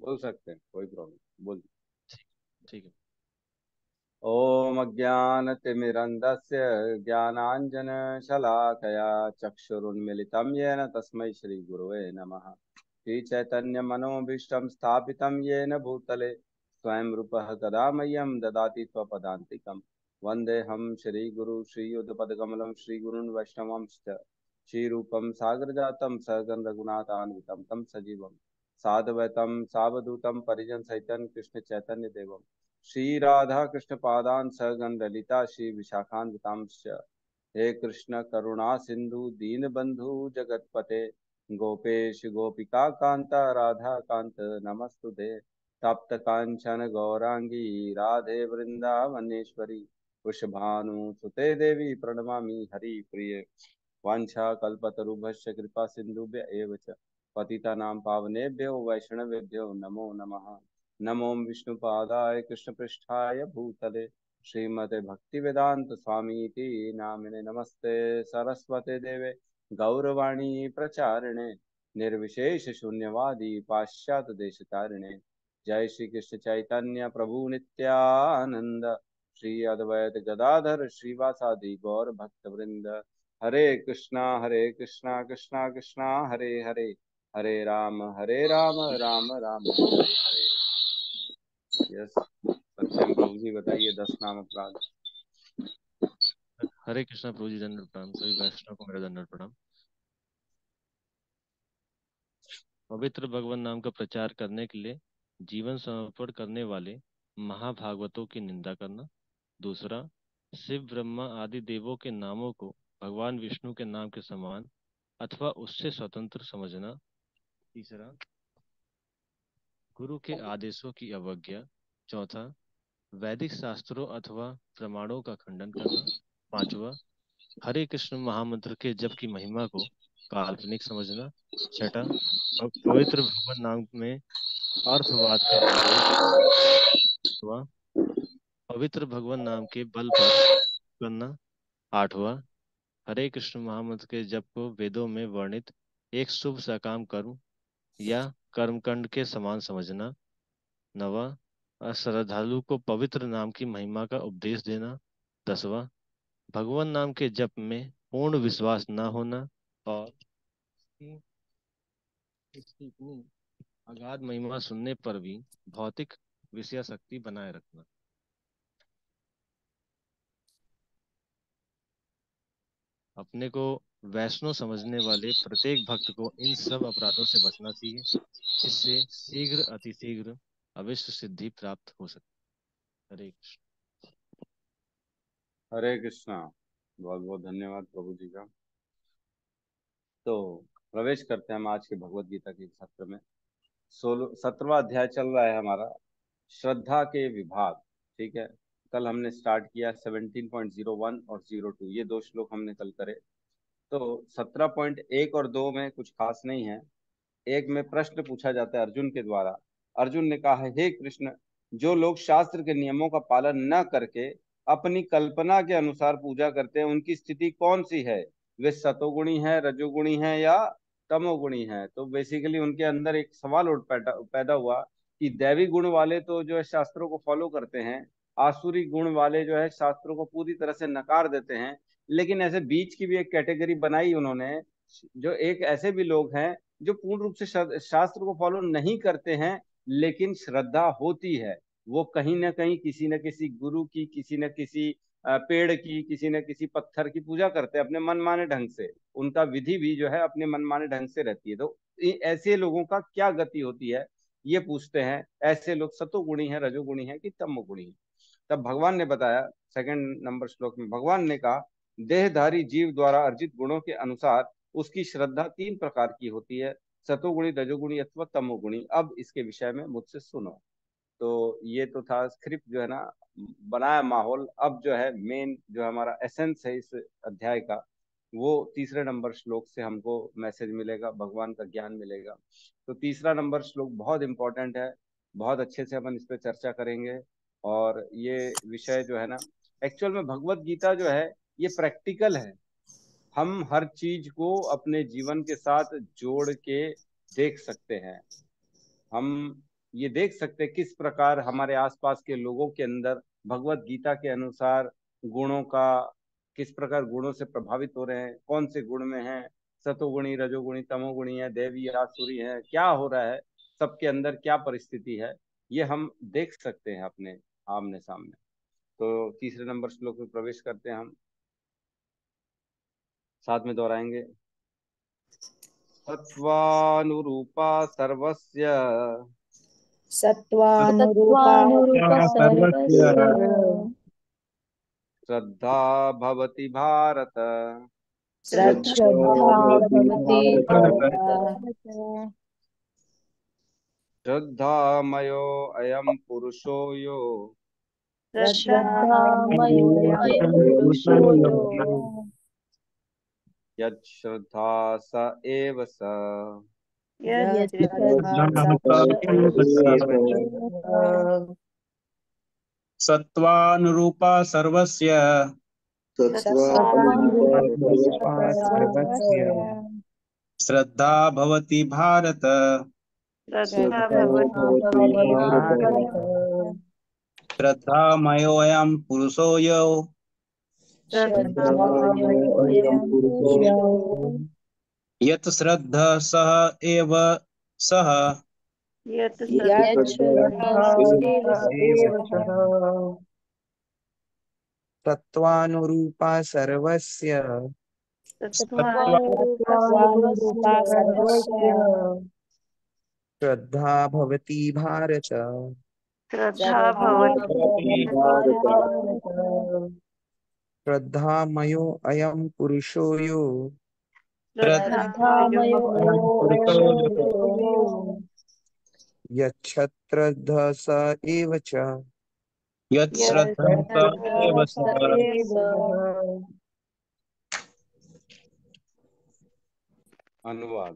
बोल सकते हैं, कोई प्रॉब्लम, बोल। ठीक। ठीक है। ओम अज्ञानतिमिरन्धस्य ज्ञानाञ्जनशलाकया चक्षुरुन्मिलितं येन तस्मै श्रीगुरवे नमः। श्रीचैतन्यमनोभीष्टं स्थापितं येन भूतले स्वयं रूपः कदा मह्यं ददाति स्वपदान्तिकं। वन्देऽहं श्रीगुरु श्रीयुतपदकमलं श्रीगुरून् वैष्णवांश्च श्रीरूपं सागरजातं सहगण रघुनाथान्वितं तं सजीवं साद्वैतं सावधूतं परिजनसहितं कृष्ण चैतन्य देवम् श्री राधा कृष्ण पादान सहगण ललिता श्री विशाखान्वितांश्च। हे कृष्ण करुणा सिंधु दीन बंधु जगतपते गोपेश गोपिका कांता राधा कांत नमस्तुते। तप्त कांचन गौरांगी राधे वृंदावनेश्वरी वृषभानु सुते देवी प्रणमामि हरि प्रिय। वांछा कल्पतरुभ्यश्च कृपा सिंधुभ्य एव च पतितानां पावनेभ्यो वैष्णवेभ्यो नमो नमः। नमो विष्णुपादाय कृष्णपृष्ठाय भूतले श्रीमते भक्तिवेदांत स्वामीति नामिने नमस्ते सरस्वते देवे गौरवाणी प्रचारिणे निर्विशेष शून्यवादी पाश्चात्य देशतारिणे। जय श्री कृष्ण चैतन्य प्रभु नित्यानंद श्री अद्वैत गदाधर श्रीवासादि गौर भक्त वृंद। हरे कृष्णा कृष्णा कृष्णा हरे हरे हरे राम राम राम हरे हरे। यस, सत्यम प्रभु जी बताइए 10 नाम अपराध। हरे कृष्णा प्रभु जी, दंडवत प्रणाम। सभी वैष्णव को मेरा दंडवत प्रणाम। पवित्र भगवान नाम का प्रचार करने के लिए जीवन समर्पण करने वाले महाभागवतों की निंदा करना। दूसरा, शिव ब्रह्मा आदि देवों के नामों को भगवान विष्णु के नाम के समान अथवा उससे स्वतंत्र समझना। तीसरा, गुरु के आदेशों की अवज्ञा। चौथा, वैदिक शास्त्रों अथवा प्रमाणों का खंडन करना। पांचवा, हरे कृष्ण महामंत्र के जप की महिमा को काल्पनिक समझना। छठा, पवित्र भगवान नाम में अर्थवाद का विरोध। सातवां, पवित्र भगवान नाम के बल पर करना। आठवां, हरे कृष्ण महामंत्र के जप को वेदों में वर्णित एक शुभ सकाम कर्म या कर्मकांड के समान समझना। नवा, श्रद्धालु को पवित्र नाम की महिमा का उपदेश देना। दसवां, भगवान नाम के जप में पूर्ण विश्वास न होना। और इसकी इसकी इतनी अगाध महिमा सुनने पर भी भौतिक विषयासक्ति बनाए रखना। अपने को वैष्णव समझने वाले प्रत्येक भक्त को इन सब अपराधों से बचना चाहिए। इससे शीघ्र अतिशीघ्र अविष्ट सिद्धि प्राप्त हो सकती है। हरे कृष्ण। हरे कृष्णा। बहुत बहुत धन्यवाद प्रभु जी का। तो प्रवेश करते हैं हम आज के भगवत गीता के सत्र में। 17वां अध्याय चल रहा है हमारा, श्रद्धा के विभाग। ठीक है। कल हमने स्टार्ट किया 17.01 और 02, ये दो श्लोक हमने कल करे। तो 17.1 और 2 में कुछ खास नहीं है। एक में प्रश्न पूछा जाता है अर्जुन के द्वारा। अर्जुन ने कहा है, हे कृष्ण, जो लोग शास्त्र के नियमों का पालन न करके अपनी कल्पना के अनुसार पूजा करते हैं उनकी स्थिति कौन सी है? वे सतोगुणी है, रजोगुणी है या तमोगुणी है? तो बेसिकली उनके अंदर एक सवाल उठ पैदा पैदा हुआ कि दैवी गुण वाले तो जो है शास्त्रों को फॉलो करते हैं, आसुरी गुण वाले जो है शास्त्रों को पूरी तरह से नकार देते हैं। लेकिन ऐसे बीच की भी एक कैटेगरी बनाई उन्होंने, जो एक ऐसे भी लोग हैं जो पूर्ण रूप से शास्त्र को फॉलो नहीं करते हैं, लेकिन श्रद्धा होती है। वो कहीं ना कहीं किसी न किसी गुरु की, किसी न किसी पेड़ की, किसी न किसी पत्थर की पूजा करते हैं अपने मनमाने ढंग से। उनका विधि भी जो है अपने मनमाने ढंग से रहती है। तो ऐसे लोगों का क्या गति होती है, ये पूछते हैं। ऐसे लोग सतोगुणी है, रजोगुणी है कि तमोगुणी है? तब भगवान ने बताया, सेकंड नंबर श्लोक में भगवान ने कहा, देहधारी जीव द्वारा अर्जित गुणों के अनुसार उसकी श्रद्धा 3 प्रकार की होती है, सतोगुणी, रजोगुणी अथवा तमोगुणी। अब इसके विषय में मुझसे सुनो। तो ये तो था स्क्रिप्ट जो है ना, बनाया माहौल। अब जो है मेन जो हमारा एसेंस है इस अध्याय का, वो तीसरे नंबर श्लोक से हमको मैसेज मिलेगा, भगवान का ज्ञान मिलेगा। तो तीसरा नंबर श्लोक बहुत इंपॉर्टेंट है। बहुत अच्छे से अपन इस पे चर्चा करेंगे। और ये विषय जो है ना, एक्चुअल में भगवत गीता जो है ये प्रैक्टिकल है। हम हर चीज को अपने जीवन के साथ जोड़ के देख सकते हैं। हम ये देख सकते हैं किस प्रकार हमारे आसपास के लोगों के अंदर भगवत गीता के अनुसार गुणों का, किस प्रकार गुणों से प्रभावित हो रहे हैं, कौन से गुण में हैं, सतोगुणी, रजोगुणी, तमोगुणी है, दैवी, आसुरी है, क्या हो रहा है, सबके अंदर क्या परिस्थिति है, ये हम देख सकते हैं अपने आमने सामने। तो तीसरे नंबर श्लोक में प्रवेश करते हैं हम, साथ में दोहराएंगे। सत्वानुरूपा सर्वस्य सत्त्वानुरूपा सत्त्वानुरूप सर्वस्य सर्वस्य श्रद्धा भवति भारत। श्रद्धा श्रद्धा भवति भवति भारत। भारत। श्रद्धामयो अयं पुरुषो यो श्रद्धामयोऽयं पुरुषो यो यच्छ्रद्धा स एव स। यच्छ्रद्धा स एव स। सत्त्वानुरूपा सर्वस्य सत्त्वानुरूप सर्वस्य सर्वस्य श्रद्धा भवति भारत। श्रद्धा भवति भारत। श्रद्धामयोऽयं पुरुषो यो श्रद्धामयोऽयं पुरुषो यत् श्रद्धः सः एव सः। यच्छ्रद्धः स एव सः। तत्त्वानुरूपा सर्वस्य सत्त्वानुरूप सत्त्वानुरूपा सर्वस्य सर्वस्य श्रद्धा भवति भारत। श्रद्धा भवति भारत। श्रद्धामयो अयं पुरुषो यो श्रद्धामयोऽयं पुरुषो यो यच्छ्रद्धः स एव च। यत् श्रद्धः स एव यच्छ्रद्धः स सः। एव सः। अनुवाद।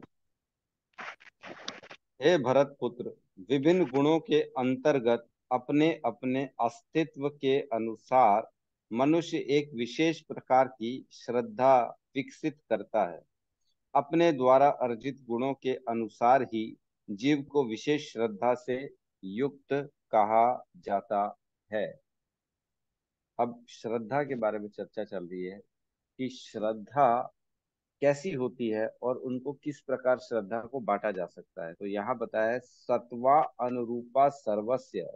हे भरत पुत्र, विभिन्न गुणों के अंतर्गत अपने अपने अस्तित्व के अनुसार मनुष्य एक विशेष प्रकार की श्रद्धा विकसित करता है। अपने द्वारा अर्जित गुणों के अनुसार ही जीव को विशेष श्रद्धा से युक्त कहा जाता है। अब श्रद्धा के बारे में चर्चा चल रही है कि श्रद्धा कैसी होती है और उनको किस प्रकार श्रद्धा को बांटा जा सकता है। तो यहाँ बताया है सत्वा अनुरूपा सर्वस्य।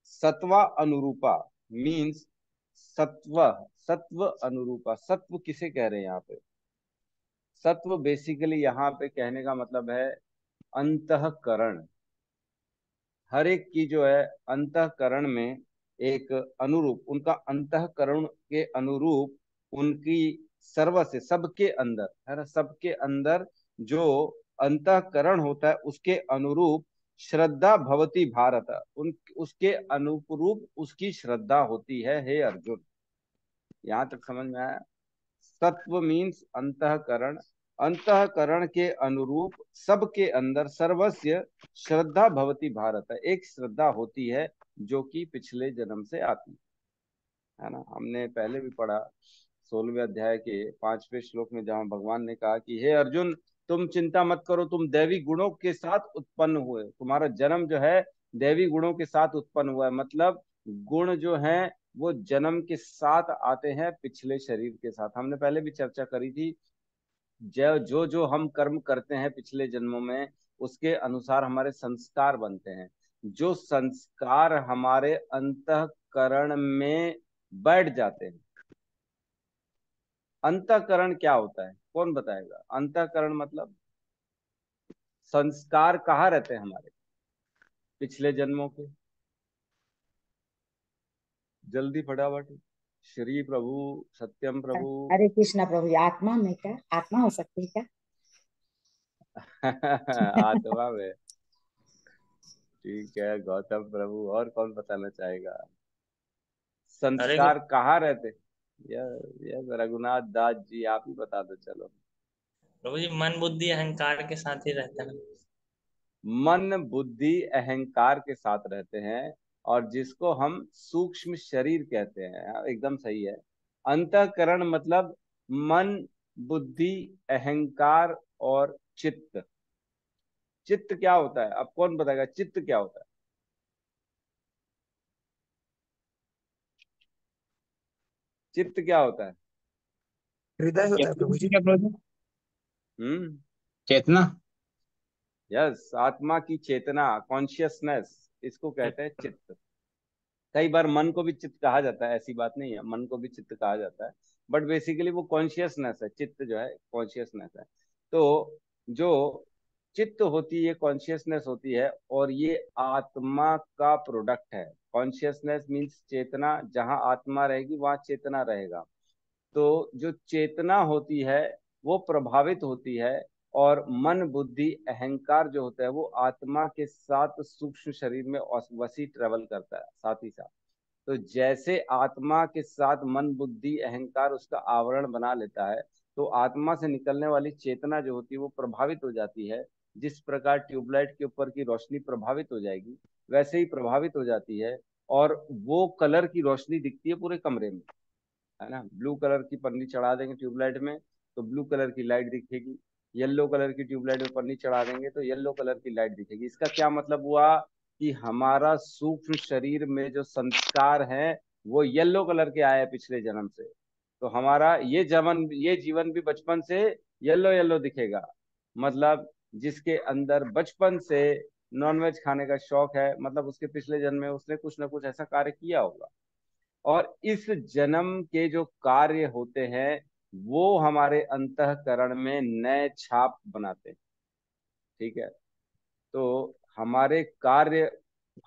सत्वा अनुरूपा मीन्स सत्व, सत्व अनुरूपा। सत्व किसे कह रहे हैं यहाँ पे? सत्व बेसिकली यहाँ पे कहने का मतलब है अंतःकरण। हर एक की जो है अंतःकरण में एक अनुरूप, उनका अंतःकरण के अनुरूप उनकी सर्व से, सबके अंदर है ना, सबके अंदर जो अंतःकरण होता है उसके अनुरूप श्रद्धा भवती भारत, उन उसके अनुरूप उसकी श्रद्धा होती है। हे अर्जुन, यहाँ तक समझ में आया? सत्व मीन्स अंतःकरण, अंतःकरण के अनुरूप सबके अंदर सर्वस्य श्रद्धा भवती भारत, एक श्रद्धा होती है जो कि पिछले जन्म से आती है ना। हमने पहले भी पढ़ा 16वें अध्याय के 5वें श्लोक में, जहां भगवान ने कहा कि हे अर्जुन, तुम चिंता मत करो, तुम दैवी गुणों के साथ उत्पन्न हुए, तुम्हारा जन्म जो है दैवी गुणों के साथ उत्पन्न हुआ है। मतलब गुण जो है वो जन्म के साथ आते हैं, पिछले शरीर के साथ। हमने पहले भी चर्चा करी थी, जो जो जो हम कर्म करते हैं पिछले जन्मों में उसके अनुसार हमारे संस्कार बनते हैं। जो संस्कार हमारे अंतःकरण में बैठ जाते हैं। अंतःकरण क्या होता है, कौन बताएगा? अंतःकरण मतलब संस्कार कहाँ रहते हैं हमारे पिछले जन्मों के? जल्दी फटाफट। श्री प्रभु, सत्यम प्रभु। हरे कृष्णा प्रभु। ये आत्मा में क्या आत्मा हो सकती है क्या? आत्मा में। ठीक है गौतम प्रभु, और कौन बताना चाहेगा? अरे संस्कार कहाँ रहते? यस रघुनाथ दास जी, आप ही बता दो चलो। प्रभु जी, मन बुद्धि अहंकार के साथ ही रहता है। मन बुद्धि अहंकार के साथ रहते हैं, और जिसको हम सूक्ष्म शरीर कहते हैं। हाँ, एकदम सही है। अंतःकरण मतलब मन, बुद्धि, अहंकार और चित्त। चित्त क्या होता है? अब कौन बताएगा चित्त क्या होता है? चित्त क्या होता है? हृदय होता है प्रभु चेतना जी। क्या प्रभु जी? हम्म। चेतना। यस, आत्मा की चेतना, कॉन्शियसनेस, इसको कहते हैं चित्त। कई बार मन को भी चित्त कहा जाता है, ऐसी बात नहीं है, मन को भी चित्त कहा जाता है, बट बेसिकली वो कॉन्शियसनेस है। चित्त जो है कॉन्शियसनेस है। तो जो चित्त होती है, कॉन्शियसनेस होती है, और ये आत्मा का प्रोडक्ट है। कॉन्शियसनेस मीन्स चेतना, जहां आत्मा रहेगी वहां चेतना रहेगा। तो जो चेतना होती है वो प्रभावित होती है, और मन बुद्धि अहंकार जो होता है वो आत्मा के साथ सूक्ष्म शरीर में वसी ट्रेवल करता है साथ ही साथ। तो जैसे आत्मा के साथ मन बुद्धि अहंकार उसका आवरण बना लेता है, तो आत्मा से निकलने वाली चेतना जो होती है वो प्रभावित हो जाती है। जिस प्रकार ट्यूबलाइट के ऊपर की रोशनी प्रभावित हो जाएगी, वैसे ही प्रभावित हो जाती है, और वो कलर की रोशनी दिखती है पूरे कमरे में, है ना। ब्लू कलर की पन्नी चढ़ा देंगे ट्यूबलाइट में तो ब्लू कलर की लाइट दिखेगी। येलो कलर की ट्यूबलाइट में पन्नी चढ़ा देंगे तो येलो कलर की लाइट दिखेगी। इसका क्या मतलब हुआ? कि हमारा सूक्ष्म शरीर में जो संस्कार है वो येलो कलर के आए हैं पिछले जन्म से। तो हमारा ये जीवन भी बचपन से येलो येलो दिखेगा। मतलब जिसके अंदर बचपन से नॉनवेज खाने का शौक है, मतलब उसके पिछले जन्म में उसने कुछ ना कुछ ऐसा कार्य किया होगा, और इस जन्म के जो कार्य होते हैं वो हमारे अंतःकरण में नए छाप बनाते हैं। ठीक है। तो हमारे कार्य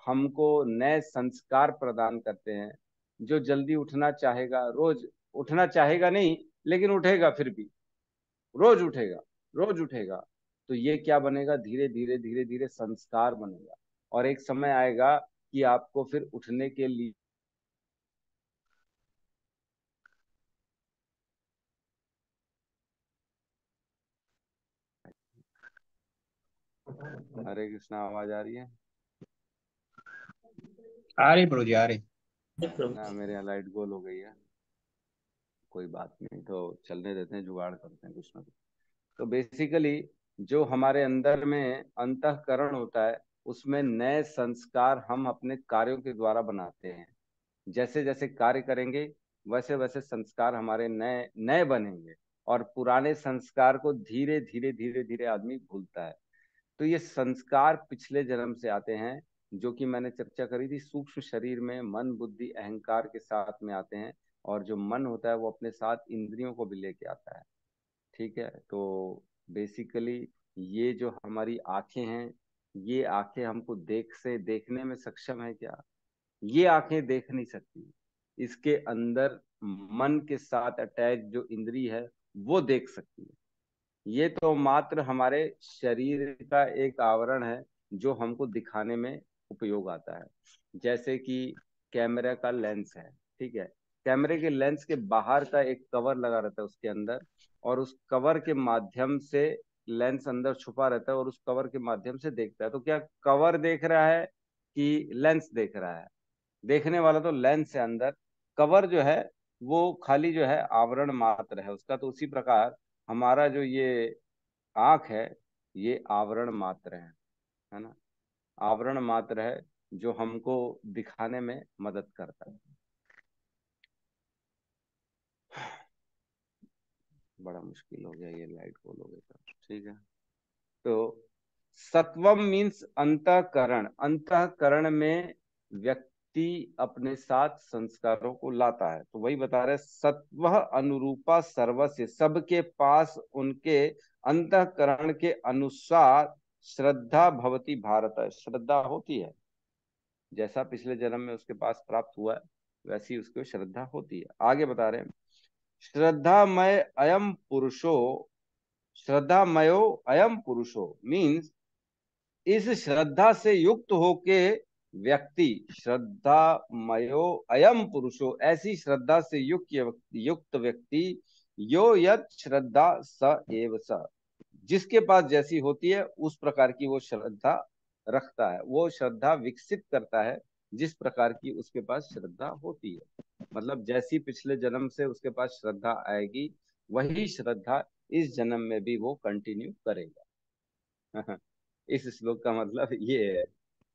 हमको नए संस्कार प्रदान करते हैं। जो जल्दी उठना चाहेगा, रोज उठना चाहेगा नहीं लेकिन उठेगा, फिर भी रोज उठेगा, रोज उठेगा, तो ये क्या बनेगा? धीरे धीरे धीरे धीरे संस्कार बनेगा, और एक समय आएगा कि आपको फिर उठने के लिए। हरे कृष्णा, आवाज आ रही है? आ रही प्रभु जी, आ रही। जी प्रभु। ना, मेरे यहाँ लाइट गोल हो गई है। कोई बात नहीं, तो चलने देते हैं, जुगाड़ करते हैं कुछ ना कुछ। तो बेसिकली जो हमारे अंदर में अंतःकरण होता है उसमें नए संस्कार हम अपने कार्यों के द्वारा बनाते हैं। जैसे जैसे कार्य करेंगे वैसे वैसे संस्कार हमारे नए नए बनेंगे, और पुराने संस्कार को धीरे धीरे धीरे धीरे आदमी भूलता है। तो ये संस्कार पिछले जन्म से आते हैं, जो कि मैंने चर्चा करी थी, सूक्ष्म शरीर में मन बुद्धि अहंकार के साथ में आते हैं। और जो मन होता है वो अपने साथ इंद्रियों को भी लेके आता है। ठीक है। तो बेसिकली ये जो हमारी आंखें हैं, ये आंखें हमको देखने में सक्षम है क्या? ये आंखें देख नहीं सकती। इसके अंदर मन के साथ अटैच जो इंद्री है वो देख सकती है। ये तो मात्र हमारे शरीर का एक आवरण है जो हमको दिखाने में उपयोग आता है। जैसे कि कैमरा का लेंस है। ठीक है। कैमरे के लेंस के बाहर का एक कवर लगा रहता है उसके अंदर, और उस कवर के माध्यम से लेंस अंदर छुपा रहता है और उस कवर के माध्यम से देखता है। तो क्या कवर देख रहा है कि लेंस देख रहा है? देखने वाला तो लेंस है अंदर। कवर जो है वो खाली जो है आवरण मात्र है उसका। तो उसी प्रकार हमारा जो ये आंख है, ये आवरण मात्र है ना। आवरण मात्र है जो हमको दिखाने में मदद करता है। बड़ा मुश्किल हो गया, ये लाइट गोल हो गया। ठीक है। तो सत्वम मीन्स अंतःकरण। अंतःकरण में व्यक्ति अपने साथ संस्कारों को लाता है। तो वही बता रहे, सत्व अनुरूपा सर्वस्य, सबके पास उनके अंतःकरण के अनुसार श्रद्धा भवती भारत, श्रद्धा होती है। जैसा पिछले जन्म में उसके पास प्राप्त हुआ है वैसी उसको श्रद्धा होती है। आगे बता रहे हैं, श्रद्धामय अयम पुरुषो, श्रद्धामयो अयम पुरुषो मीन्स इस श्रद्धा से युक्त होके व्यक्ति, श्रद्धामयो अयम पुरुषो, ऐसी श्रद्धा से युक्त व्यक्ति, यो यत श्रद्धा स एव स, जिसके पास जैसी होती है उस प्रकार की वो श्रद्धा रखता है, वो श्रद्धा विकसित करता है जिस प्रकार की उसके पास श्रद्धा होती है। मतलब जैसी पिछले जन्म से उसके पास श्रद्धा आएगी वही श्रद्धा इस जन्म में भी वो कंटिन्यू करेगा। इस श्लोक का मतलब ये है।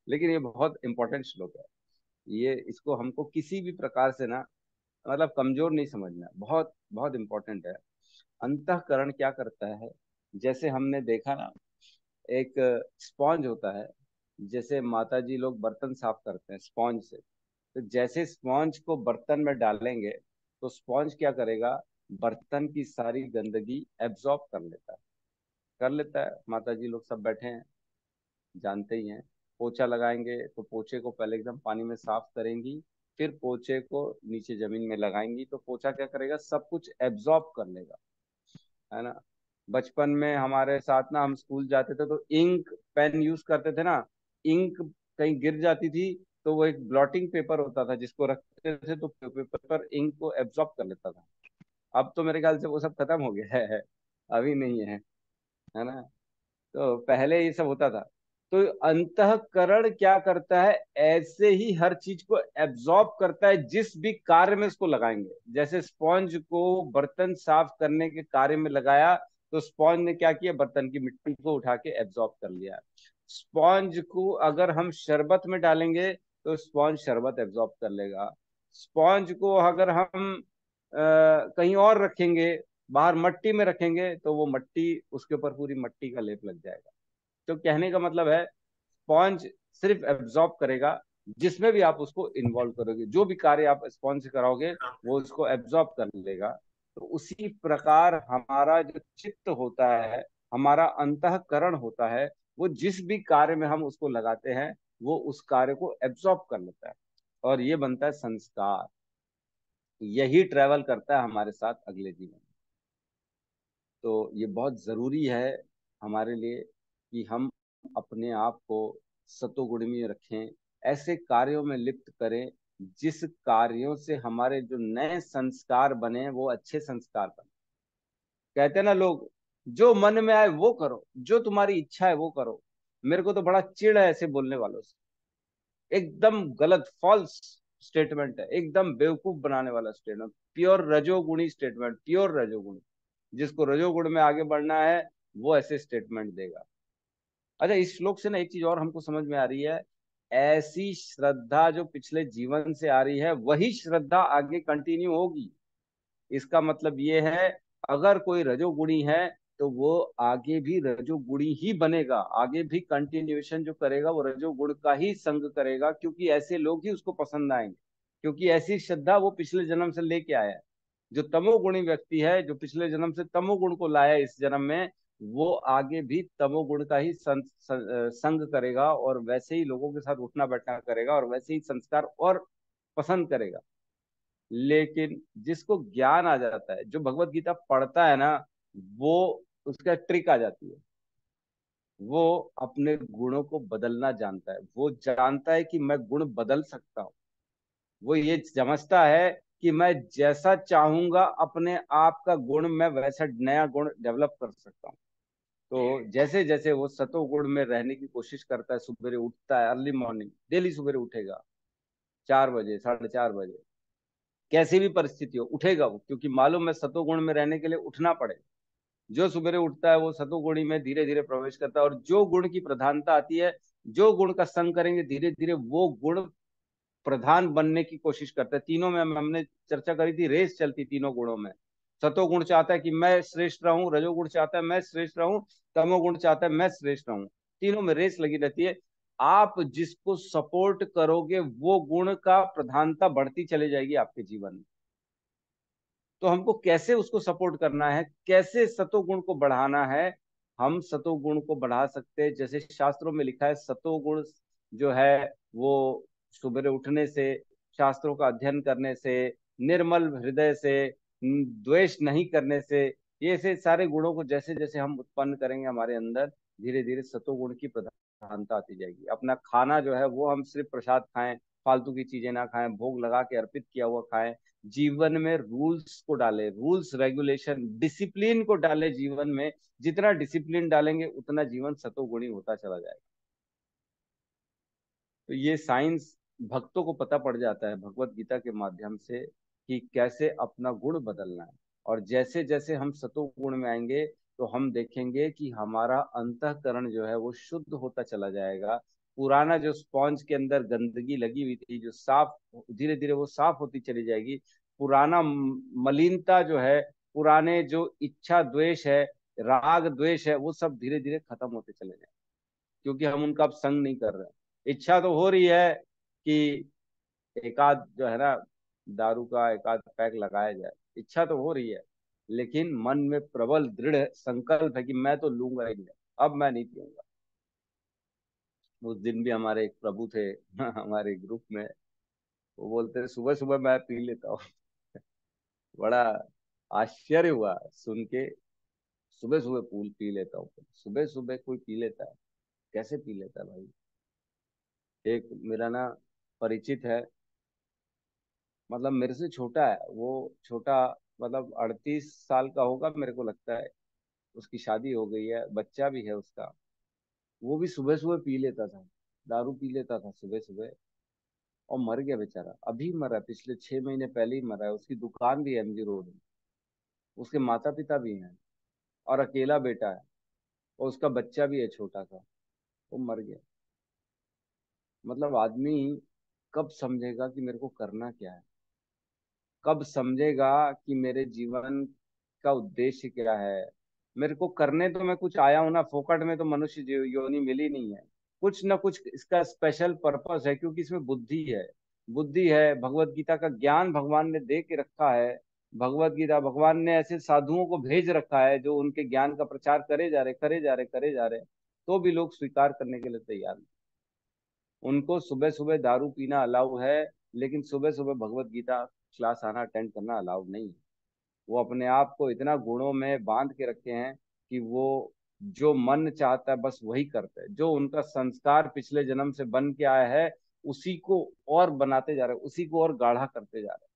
लेकिन ये बहुत इंपॉर्टेंट श्लोक है। ये इसको हमको किसी भी प्रकार से ना मतलब कमजोर नहीं समझना, बहुत बहुत इंपॉर्टेंट है। अंतःकरण क्या करता है, जैसे हमने देखा ना, एक स्पॉन्ज होता है। जैसे माता जी लोग बर्तन साफ करते हैं स्पॉन्ज से, तो जैसे स्पॉन्ज को बर्तन में डालेंगे तो स्पॉन्ज क्या करेगा, बर्तन की सारी गंदगी एब्जॉर्ब कर लेता है। माता जी लोग सब बैठे हैं, जानते ही हैं। पोछा लगाएंगे तो पोछे को पहले एकदम पानी में साफ करेंगी, फिर पोछे को नीचे जमीन में लगाएंगी, तो पोछा क्या करेगा, सब कुछ एब्जॉर्ब कर लेगा, है ना। बचपन में हमारे साथ ना, हम स्कूल जाते थे तो इंक पेन यूज करते थे ना। इंक कहीं गिर जाती थी तो वो एक ब्लॉटिंग पेपर होता था जिसको रखते थे, तो पेपर पर इंक को एब्जॉर्ब कर लेता था। अब तो मेरे ख्याल से वो सब खत्म हो गया है, अभी नहीं है ना। तो पहले ये सब होता था। तो अंतःकरण क्या करता है, ऐसे ही हर चीज को एब्जॉर्ब करता है जिस भी कार्य में इसको लगाएंगे। जैसे स्पॉन्ज को बर्तन साफ करने के कार्य में लगाया, तो स्पॉन्ज ने क्या किया, बर्तन की मिट्टी को उठा के एब्जॉर्ब कर लिया। स्पॉन्ज को अगर हम शरबत में डालेंगे तो स्पॉन्ज शरबत एब्जॉर्ब कर लेगा। स्पॉन्ज को अगर हम कहीं और रखेंगे, बाहर मट्टी में रखेंगे, तो वो मट्टी, उसके ऊपर पूरी मट्टी का लेप लग जाएगा। तो कहने का मतलब है, स्पॉन्ज सिर्फ एब्जॉर्ब करेगा जिसमें भी आप उसको इन्वॉल्व करोगे, जो भी कार्य आप स्पॉन्ज से कराओगे वो उसको एब्जॉर्ब कर लेगा। तो उसी प्रकार हमारा जो चित्त होता है, हमारा अंतःकरण होता है, वो जिस भी कार्य में हम उसको लगाते हैं वो उस कार्य को एब्जॉर्ब कर लेता है, और ये बनता है संस्कार। यही ट्रेवल करता है हमारे साथ अगले जीवन में। तो ये बहुत जरूरी है हमारे लिए कि हम अपने आप को सतोगुण में रखें, ऐसे कार्यों में लिप्त करें जिस कार्यों से हमारे जो नए संस्कार बने वो अच्छे संस्कार बने। कहते हैं ना लोग, जो मन में आए वो करो, जो तुम्हारी इच्छा है वो करो। मेरे को तो बड़ा चिढ़ है ऐसे बोलने वालों से। एकदम गलत, फॉल्स स्टेटमेंट है, एकदम बेवकूफ बनाने वाला स्टेटमेंट, प्योर रजोगुणी स्टेटमेंट, प्योर रजोगुणी। जिसको रजोगुण में आगे बढ़ना है वो ऐसे स्टेटमेंट देगा। अच्छा, इस श्लोक से ना एक चीज और हमको समझ में आ रही है, ऐसी श्रद्धा जो पिछले जीवन से आ रही है वही श्रद्धा आगे कंटिन्यू होगी। इसका मतलब ये है, अगर कोई रजोगुणी है तो वो आगे भी रजोगुणी ही बनेगा, आगे भी कंटिन्यूएशन जो करेगा वो रजोगुण का ही संग करेगा, क्योंकि ऐसे लोग ही उसको पसंद आएंगे, क्योंकि ऐसी श्रद्धा वो पिछले जन्म से लेके आया है। जो तमोगुणी व्यक्ति है, जो पिछले जन्म से तमोगुण को लाया है इस जन्म में, वो आगे भी तमोगुण का ही संग करेगा, और वैसे ही लोगों के साथ उठना बैठना करेगा, और वैसे ही संस्कार और पसंद करेगा। लेकिन जिसको ज्ञान आ जाता है, जो भगवत गीता पढ़ता है ना, वो, उसका ट्रिक आ जाती है। वो अपने गुणों को बदलना जानता है, वो जानता है कि मैं गुण बदल सकता हूँ। वो ये समझता है कि मैं जैसा चाहूंगा अपने आप का गुण, मैं वैसा नया गुण डेवलप कर सकता हूँ। तो जैसे जैसे वो सतो गुण में रहने की कोशिश करता है, सुबह उठता है, अर्ली मॉर्निंग डेली सुबह उठेगा, 4 बजे, 4:30 बजे, कैसी भी परिस्थिति हो उठेगा वो, क्योंकि मालूम है सतोगुण में रहने के लिए उठना पड़ेगा। जो सुबह उठता है वो सतोगुणी में धीरे धीरे प्रवेश करता है, और जो गुण की प्रधानता आती है, जो गुण का संग करेंगे धीरे धीरे वो गुण प्रधान बनने की कोशिश करता है। तीनों में हमने चर्चा करी थी, रेस चलती तीनों गुणों में। सतोगुण चाहता है कि मैं श्रेष्ठ रहूं, रजोगुण चाहता है मैं श्रेष्ठ रहूं, तमोगुण चाहता है मैं श्रेष्ठ रहूं। तीनों में रेस लगी रहती है। आप जिसको सपोर्ट करोगे वो गुण का प्रधानता बढ़ती चले जाएगी आपके जीवन में। तो हमको कैसे उसको सपोर्ट करना है, कैसे सतोगुण को बढ़ाना है। हम सतोगुण को बढ़ा सकते हैं, जैसे शास्त्रों में लिखा है, सतोगुण जो है वो सुबह उठने से, शास्त्रों का अध्ययन करने से, निर्मल हृदय से, द्वेष नहीं करने से, ये से सारे गुणों को जैसे जैसे हम उत्पन्न करेंगे हमारे अंदर, धीरे धीरे सतोगुण की प्रधानता आती जाएगी। अपना खाना जो है वो हम सिर्फ प्रसाद खाएं, फालतू की चीजें ना खाएं, भोग लगा के अर्पित किया हुआ खाएं। जीवन में रूल्स को डाले, रूल्स रेगुलेशन डिसिप्लिन को डाले जीवन में। जितना डिसिप्लिन डालेंगे उतना जीवन सतोगुणी होता चला जाएगा। तो ये साइंस भक्तों को पता पड़ जाता है भगवत गीता के माध्यम से कि कैसे अपना गुण बदलना है। और जैसे जैसे हम सतोगुण में आएंगे तो हम देखेंगे कि हमारा अंतःकरण जो है वो शुद्ध होता चला जाएगा। पुराना जो स्पॉन्ज के अंदर गंदगी लगी हुई थी, जो साफ, धीरे धीरे वो साफ होती चली जाएगी। पुराना मलिनता जो है, पुराने जो इच्छा द्वेष है, राग द्वेष है, वो सब धीरे धीरे खत्म होते चले जाएंगे, क्योंकि हम उनका अब संग नहीं कर रहे। इच्छा तो हो रही है कि एकाध जो है ना दारू का एकाध पैक लगाया जाए, इच्छा तो हो रही है, लेकिन मन में प्रबल दृढ़ संकल्प है कि मैं तो लूंगा ही नहीं, अब मैं नहीं पीऊंगा। उस दिन भी हमारे एक प्रभु थे हमारे ग्रुप में, वो बोलते सुबह सुबह मैं पी लेता हूँ। बड़ा आश्चर्य हुआ सुन के, सुबह सुबह पूल पी लेता हूँ। सुबह सुबह कोई पी लेता है? कैसे पी लेता है भाई? एक मेरा ना परिचित है, मतलब मेरे से छोटा है वो, छोटा मतलब 38 साल का होगा मेरे को लगता है। उसकी शादी हो गई है, बच्चा भी है उसका। वो भी सुबह सुबह पी लेता था, दारू पी लेता था सुबह सुबह, और मर गया बेचारा। अभी मरा, पिछले 6 महीने पहले ही मरा है। उसकी दुकान भी है एमजी रोड में, उसके माता पिता भी हैं, और अकेला बेटा है, और उसका बच्चा भी है छोटा सा, वो मर गया। मतलब आदमी कब समझेगा कि मेरे को करना क्या है? कब समझेगा कि मेरे जीवन का उद्देश्य क्या है? मेरे को करने तो मैं कुछ आया हूं ना, फोकट में तो मनुष्य योनि मिली नहीं है। कुछ ना कुछ इसका स्पेशल पर्पस है, क्योंकि इसमें बुद्धि है। बुद्धि है, भगवत गीता का ज्ञान भगवान ने दे के रखा है। भगवत गीता भगवान ने ऐसे साधुओं को भेज रखा है जो उनके ज्ञान का प्रचार करे जा रहे, करे जा रहे, करे जा रहे, तो भी लोग स्वीकार करने के लिए तैयार नहीं। उनको सुबह सुबह दारू पीना अलाउ है, लेकिन सुबह सुबह भगवत गीता क्लास आना, अटेंड करना अलाउ नहीं है। वो अपने आप को इतना गुणों में बांध के रखे हैं कि वो जो मन चाहता है बस वही करते हैं। जो उनका संस्कार पिछले जन्म से बन के आया है, उसी को और बनाते जा रहे हैं, उसी को और गाढ़ा करते जा रहे हैं।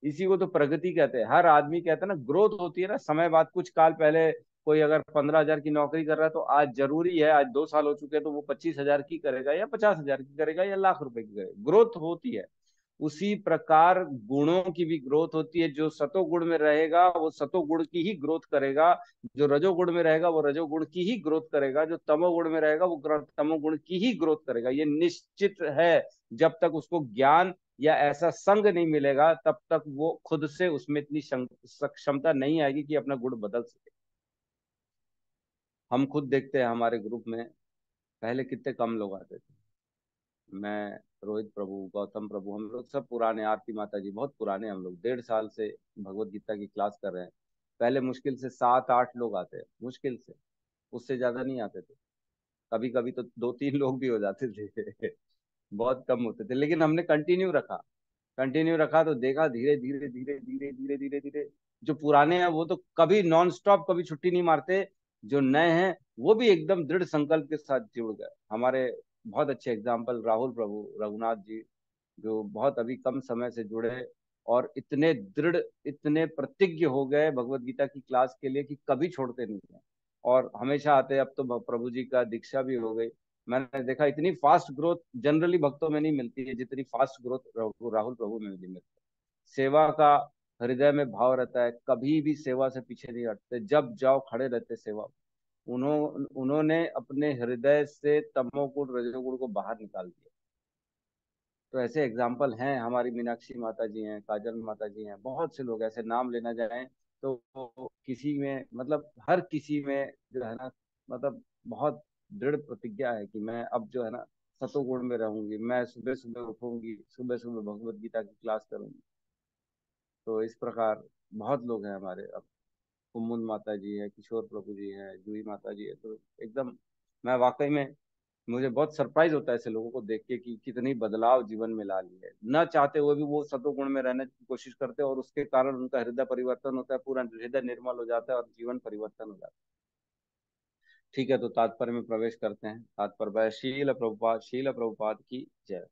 इसी को तो प्रगति कहते हैं। हर आदमी कहता है ना, ग्रोथ होती है ना समय बाद। कुछ काल पहले कोई अगर 15,000 की नौकरी कर रहा है, तो आज जरूरी है, आज 2 साल हो चुके हैं, तो वो 25,000 की करेगा या 50,000 की करेगा या लाख रुपए की करेगा। ग्रोथ होती है। उसी प्रकार गुणों की भी ग्रोथ होती है। जो सतोगुण में रहेगा वो सतोगुण की ही ग्रोथ करेगा, जो रजोगुण में रहेगा वो रजोगुण की ही ग्रोथ करेगा, जो तमोगुण में रहेगा वो तमोगुण की ही ग्रोथ करेगा। ये निश्चित है। जब तक उसको ज्ञान या ऐसा संग नहीं मिलेगा, तब तक वो खुद से उसमें इतनी सक्षमता नहीं आएगी कि अपना गुण बदल सके। हम खुद देखते हैं हमारे ग्रुप में पहले कितने कम लोग आते थे। मैं, रोहित प्रभु, गौतम प्रभु, हम लोग सब पुराने, आरती माता जी, बहुत पुराने। हम लोग 1.5 साल से भगवत गीता की क्लास कर रहे हैं। पहले मुश्किल से 7-8 लोग आते, मुश्किल से, उससे ज्यादा नहीं आते थे। कभी कभी तो 2-3 लोग भी हो जाते थे बहुत कम होते थे, लेकिन हमने कंटिन्यू रखा। कंटिन्यू रखा तो देखा धीरे धीरे धीरे धीरे धीरे धीरे धीरे जो पुराने हैं वो तो कभी नॉन स्टॉप कभी छुट्टी नहीं मारते। जो नए हैं वो भी एकदम दृढ़ संकल्प के साथ जुड़ गए। हमारे बहुत अच्छे एग्जाम्पल राहुल प्रभु, रघुनाथ जी, जो बहुत अभी कम समय से जुड़े, और इतने दृढ़, इतने प्रतिज्ञ हो गए भगवत गीता की क्लास के लिए कि कभी छोड़ते नहीं है, और हमेशा आते। अब तो प्रभु जी का दीक्षा भी हो गई। मैंने देखा इतनी फास्ट ग्रोथ जनरली भक्तों में नहीं मिलती है, जितनी फास्ट ग्रोथ राहुल प्रभु में मिली। मिलती सेवा का हृदय में भाव रहता है, कभी भी सेवा से पीछे नहीं हटते, जब जाओ खड़े रहते सेवा। उन्होंने अपने हृदय से तमोगुण रजोगुण को बाहर निकाल दिया। तो ऐसे एग्जाम्पल हैं। हमारी मीनाक्षी माता जी हैं, काजल माता जी हैं, बहुत से लोग ऐसे नाम लेना चाहें तो किसी में, मतलब हर किसी में जो है ना, मतलब बहुत दृढ़ प्रतिज्ञा है कि मैं अब जो है ना सतोगुण में रहूंगी। मैं सुबह सुबह उठूंगी, सुबह सुबह भगवत गीता की क्लास करूंगी। तो इस प्रकार बहुत लोग हैं हमारे। अब कुमुद माता जी है, किशोर प्रभु जी हैं, जूही माता जी है। तो एकदम मैं वाकई में, मुझे बहुत सरप्राइज होता है ऐसे लोगों को देख के कि कितनी बदलाव जीवन में ला ली है। न चाहते हुए भी वो सतोगुण में रहने की कोशिश करते हैं, और उसके कारण उनका हृदय परिवर्तन होता है, पूरा हृदय निर्मल हो जाता है और जीवन परिवर्तन हो जाता है। ठीक है, तो तात्पर्य में प्रवेश करते हैं। तात्पर्य: शील प्रभुपाद की जय।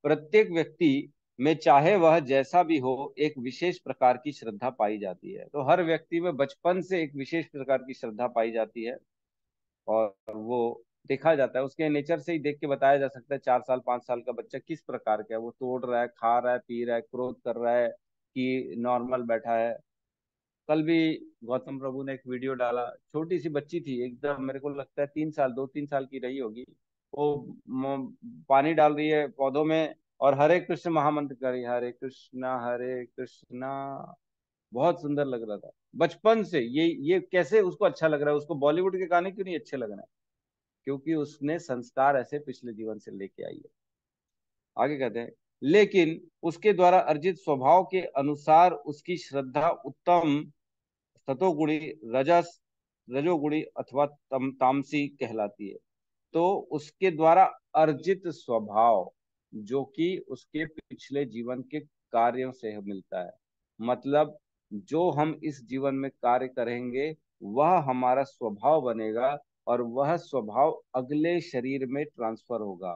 प्रत्येक व्यक्ति में, चाहे वह जैसा भी हो, एक विशेष प्रकार की श्रद्धा पाई जाती है। तो हर व्यक्ति में बचपन से एक विशेष प्रकार की श्रद्धा पाई जाती है, और वो देखा जाता है, उसके नेचर से ही देख के बताया जा सकता है 4 साल 5 साल का बच्चा किस प्रकार का है। वो तोड़ रहा है, खा रहा है, पी रहा है, क्रोध कर रहा है, कि नॉर्मल बैठा है। कल भी गौतम प्रभु ने एक वीडियो डाला, छोटी सी बच्ची थी एकदम, मेरे को लगता है 3 साल 2-3 साल की रही होगी। वो पानी डाल रही है पौधों में और हरे कृष्ण महामंत्र कर रही है, हरे कृष्णा हरे कृष्णा। बहुत सुंदर लग रहा था। बचपन से ये कैसे उसको अच्छा लग रहा है? उसको बॉलीवुड के गाने क्यों नहीं अच्छे लग रहे हैं? क्योंकि उसने संस्कार ऐसे पिछले जीवन से लेके आई है। आगे कहते हैं, लेकिन उसके द्वारा अर्जित स्वभाव के अनुसार उसकी श्रद्धा उत्तम सतोगुणी, रजस रजोगुणी अथवा तामसी कहलाती है। तो उसके द्वारा अर्जित स्वभाव जो कि उसके पिछले जीवन के कार्यों से मिलता है, मतलब जो हम इस जीवन में कार्य करेंगे वह हमारा स्वभाव बनेगा, और वह स्वभाव अगले शरीर में ट्रांसफर होगा,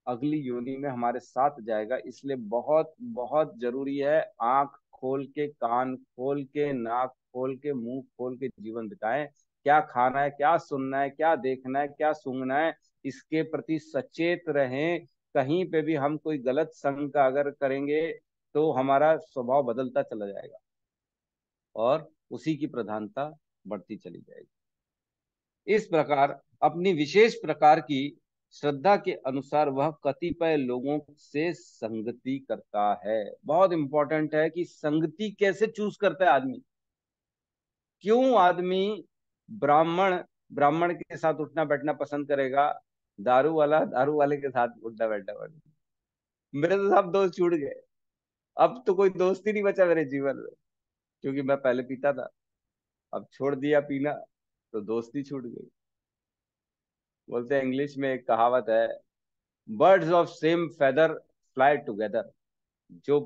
अगली योनि में हमारे साथ जाएगा। इसलिए बहुत बहुत जरूरी है आंख खोल के, कान खोल के, नाक खोल के, मुंह खोल के जीवन बिताएं। क्या खाना है, क्या सुनना है, क्या देखना है, क्या सूंघना है, इसके प्रति सचेत रहें। कहीं पे भी हम कोई गलत संग का अगर करेंगे तो हमारा स्वभाव बदलता चला जाएगा और उसी की प्रधानता बढ़ती चली जाएगी। इस प्रकार अपनी विशेष प्रकार की श्रद्धा के अनुसार वह कतिपय लोगों से संगति करता है। बहुत इंपॉर्टेंट है कि संगति कैसे चूज करता है आदमी। क्यों आदमी ब्राह्मण ब्राह्मण के साथ उठना बैठना पसंद करेगा, दारू वाला दारू वाले के साथ उठना बैठना पसंद? मेरे तो सब दोस्त छूट गए। अब तो कोई दोस्त ही नहीं बचा मेरे जीवन में, क्योंकि मैं पहले पीता था, अब छोड़ दिया पीना तो दोस्ती छूट गई। बोलते हैं इंग्लिश में एक कहावत है, birds of same feather fly together. जो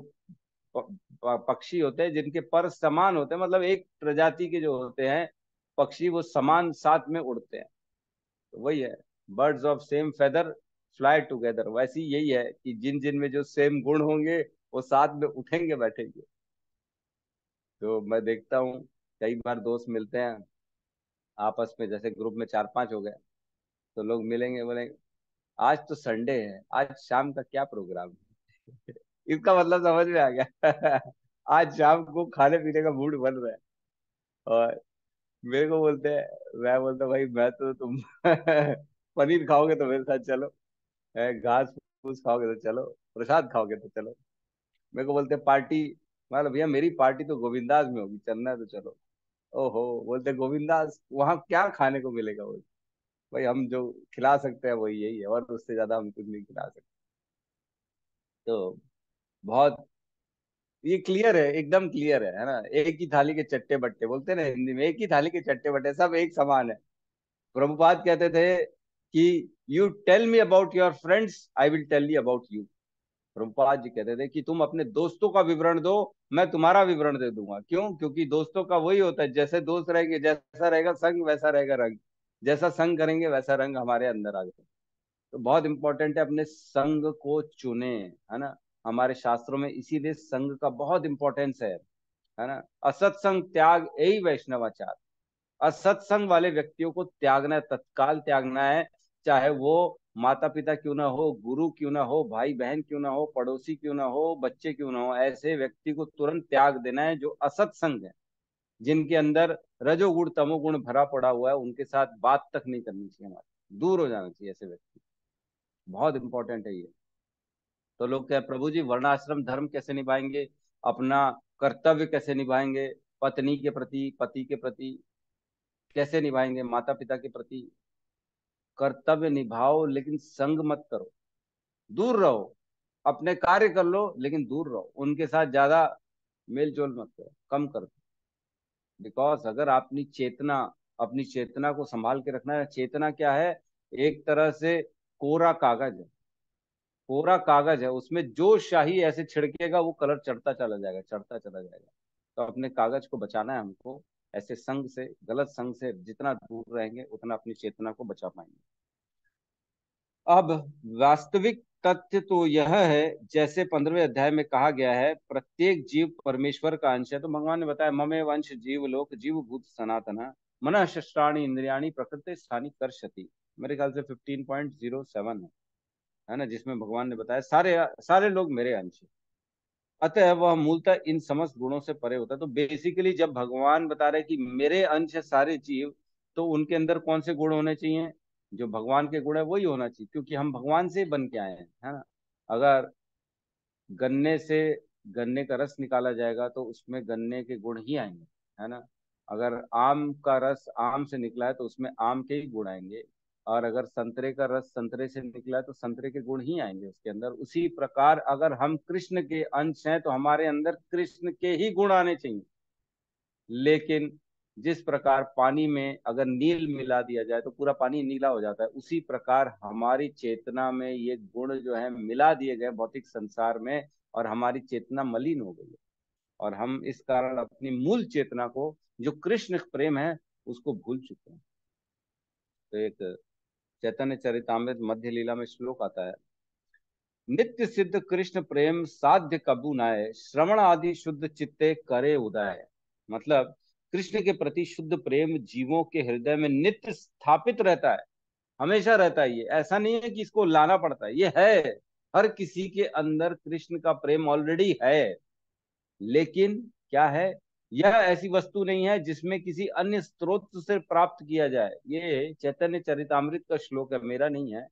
पक्षी होते हैं जिनके पर समान होते हैं, मतलब एक प्रजाति के जो होते हैं पक्षी, वो समान साथ में उड़ते हैं। तो वही है, birds of same feather fly together. वैसे ही यही है कि जिन जिन में जो सेम गुण होंगे वो साथ में उठेंगे बैठेंगे। तो मैं देखता हूँ कई बार दोस्त मिलते हैं आपस में, जैसे ग्रुप में 4-5 हो गए, तो लोग मिलेंगे, बोलेंगे आज तो संडे है, आज शाम का क्या प्रोग्राम है? इसका मतलब समझ में आ गया। आज शाम को खाने पीने का मूड बन रहा है। और मेरे को बोलते हैं, मैं बोलता हूँ भाई मैं तो तुम पनीर खाओगे तो मेरे साथ चलो, घास फूस खाओगे तो चलो, प्रसाद खाओगे तो चलो। मेरे को बोलते पार्टी, मतलब भैया मेरी पार्टी तो गोविंदास में होगी, चलना है तो चलो। ओहो, बोलते गोविंदास वहां क्या खाने को मिलेगा? वो भाई हम जो खिला सकते हैं वही यही है, और उससे ज्यादा हम कुछ नहीं खिला सकते। तो बहुत ये क्लियर है, एकदम क्लियर है ना? एक ही थाली के चट्टे बट्टे बोलते हैं ना हिंदी में, एक ही थाली के चट्टे बट्टे, सब एक समान है। प्रभुपाद कहते थे कि you tell me about your friends, I will tell you about you. Prabhupada ji कहते थे कि तुम अपने दोस्तों का विवरण दो, मैं तुम्हारा विवरण दे दूंगा। क्यों? क्योंकि दोस्तों का वही होता है, जैसे दोस्त रहेंगे, जैसा रहेगा संग वैसा रहेगा रंग, जैसा संग करेंगे वैसा रंग हमारे अंदर आ जाए। तो बहुत इंपॉर्टेंट है अपने संग को चुने, है ना? हमारे शास्त्रों में इसीलिए संग का बहुत इंपॉर्टेंस है ना? असत्संग त्याग यही वैष्णवाचार। असत्संग वाले व्यक्तियों को त्यागना है, तत्काल त्यागना है। चाहे वो माता पिता क्यों ना हो, गुरु क्यों ना हो, भाई बहन क्यों ना हो, पड़ोसी क्यों ना हो, बच्चे क्यों ना हो, ऐसे व्यक्ति को तुरंत त्याग देना है जो असत्संग है, जिनके अंदर रजोगुण तमोगुण भरा पड़ा हुआ है। उनके साथ बात तक नहीं करनी चाहिए, हमारे दूर हो जाना चाहिए ऐसे व्यक्ति। बहुत इंपॉर्टेंट है ये। तो लोग क्या प्रभु जी वर्णाश्रम धर्म कैसे निभाएंगे, अपना कर्तव्य कैसे निभाएंगे, पत्नी के प्रति, पति के प्रति कैसे निभाएंगे, माता पिता के प्रति? कर्तव्य निभाओ लेकिन संग मत करो, दूर रहो। अपने कार्य कर लो लेकिन दूर रहो, उनके साथ ज्यादा मेल जोल मत करो, कम कर दो। बिकॉज अगर अपनी चेतना को संभाल के रखना है। चेतना क्या है? एक तरह से कोरा कागज है, कोरा कागज है, उसमें जो शाही ऐसे छिड़केगा वो कलर चढ़ता चला जाएगा, चढ़ता चला जाएगा। तो अपने कागज को बचाना है हमको। ऐसे संग से, गलत संग से जितना दूर रहेंगे उतना अपनी चेतना को बचा पाएंगे। अब वास्तविक तथ्य तो यह है, जैसे 15वें अध्याय में कहा गया है, प्रत्येक जीव परमेश्वर का अंश है। तो भगवान ने बताया, ममे वंश जीव लोक जीव भूत सनातन मन शस्त्राणी इंद्रियाणी प्रकृति स्थानी कर्षति। मेरे ख्याल से 15.07 है ना? जिसमें भगवान ने बताया सारे सारे लोग मेरे अंश हैं। अतः वह मूलतः इन समस्त गुणों से परे होता है। तो बेसिकली जब भगवान बता रहे कि मेरे अंश है सारे जीव, तो उनके अंदर कौन से गुण होने चाहिए? जो भगवान के गुण है वही होना चाहिए, क्योंकि हम भगवान से ही बन के आए हैं, है ना। अगर गन्ने से गन्ने का रस निकाला जाएगा तो उसमें गन्ने के गुण ही आएंगे, है ना। अगर आम का रस आम से निकला है तो उसमें आम के ही गुण आएंगे। और अगर संतरे का रस संतरे से निकला है तो संतरे के गुण ही आएंगे उसके अंदर। उसी प्रकार अगर हम कृष्ण के अंश हैं तो हमारे अंदर कृष्ण के ही गुण आने चाहिए। लेकिन जिस प्रकार पानी में अगर नील मिला दिया जाए तो पूरा पानी नीला हो जाता है, उसी प्रकार हमारी चेतना में ये गुण जो है मिला दिए गए भौतिक संसार में, और हमारी चेतना मलिन हो गई है। और हम इस कारण अपनी मूल चेतना को, जो कृष्ण प्रेम है, उसको भूल चुके हैं। तो एक चैतन्य चरितामृत मध्य लीला में श्लोक आता है, नित्य सिद्ध कृष्ण प्रेम साध्य कबू नाय, श्रवण आदि शुद्ध चित्ते करे उदय। मतलब कृष्ण के प्रति शुद्ध प्रेम जीवों के हृदय में नित्य स्थापित रहता है, हमेशा रहता है। ये ऐसा नहीं है कि इसको लाना पड़ता है, ये है। हर किसी के अंदर कृष्ण का प्रेम ऑलरेडी है। लेकिन क्या है, यह ऐसी वस्तु नहीं है जिसमें किसी अन्य स्रोत से प्राप्त किया जाए। ये चैतन्य चरितामृत का श्लोक है, मेरा नहीं है,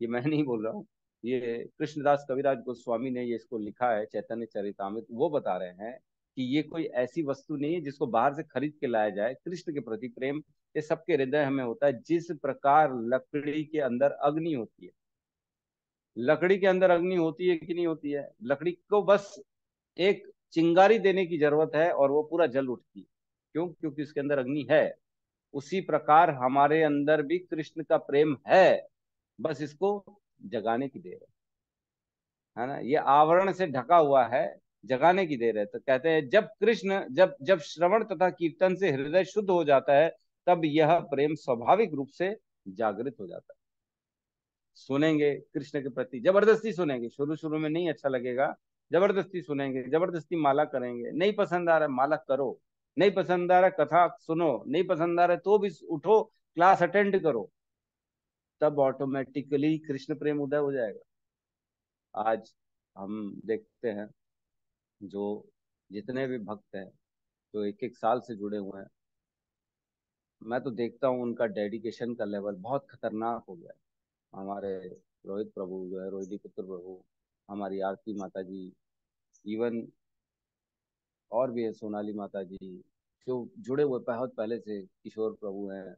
ये मैं नहीं बोल रहा हूँ। ये कृष्णदास कविराज गोस्वामी ने ये इसको लिखा है, चैतन्य चरितामृत। वो बता रहे हैं कि ये कोई ऐसी वस्तु नहीं है जिसको बाहर से खरीद के लाया जाए। कृष्ण के प्रति प्रेम ये सबके हृदय में होता है। जिस प्रकार लकड़ी के अंदर अग्नि होती है, लकड़ी के अंदर अग्नि होती है कि नहीं होती है? लकड़ी को बस एक चिंगारी देने की जरूरत है और वो पूरा जल उठती है। क्यों? क्योंकि उसके अंदर अग्नि है। उसी प्रकार हमारे अंदर भी कृष्ण का प्रेम है, बस इसको जगाने की देर है ना। ये आवरण से ढका हुआ है, जगाने की देर है। तो कहते हैं जब कृष्ण जब जब श्रवण तथा कीर्तन से हृदय शुद्ध हो जाता है, तब यह प्रेम स्वाभाविक रूप से जागृत हो जाता है। सुनेंगे कृष्ण के प्रति, जबरदस्ती सुनेंगे, शुरू शुरू में नहीं अच्छा लगेगा, जबरदस्ती सुनेंगे, जबरदस्ती माला करेंगे। नहीं पसंद आ रहा है माला करो, नहीं पसंद आ रहा है कथा सुनो, नहीं पसंद आ रहा है तो भी उठो, क्लास अटेंड करो, तब ऑटोमेटिकली कृष्ण प्रेम उदय हो जाएगा। आज हम देखते हैं जो जितने भी भक्त हैं जो एक एक साल से जुड़े हुए हैं, मैं तो देखता हूँ उनका डेडिकेशन का लेवल बहुत खतरनाक हो गया है। हमारे रोहित प्रभु जो है, रोहिणी पुत्र प्रभु, हमारी आरती माता जी, इवन और भी है सोनाली माता जी, जो जुड़े हुए बहुत पहले से, किशोर प्रभु हैं,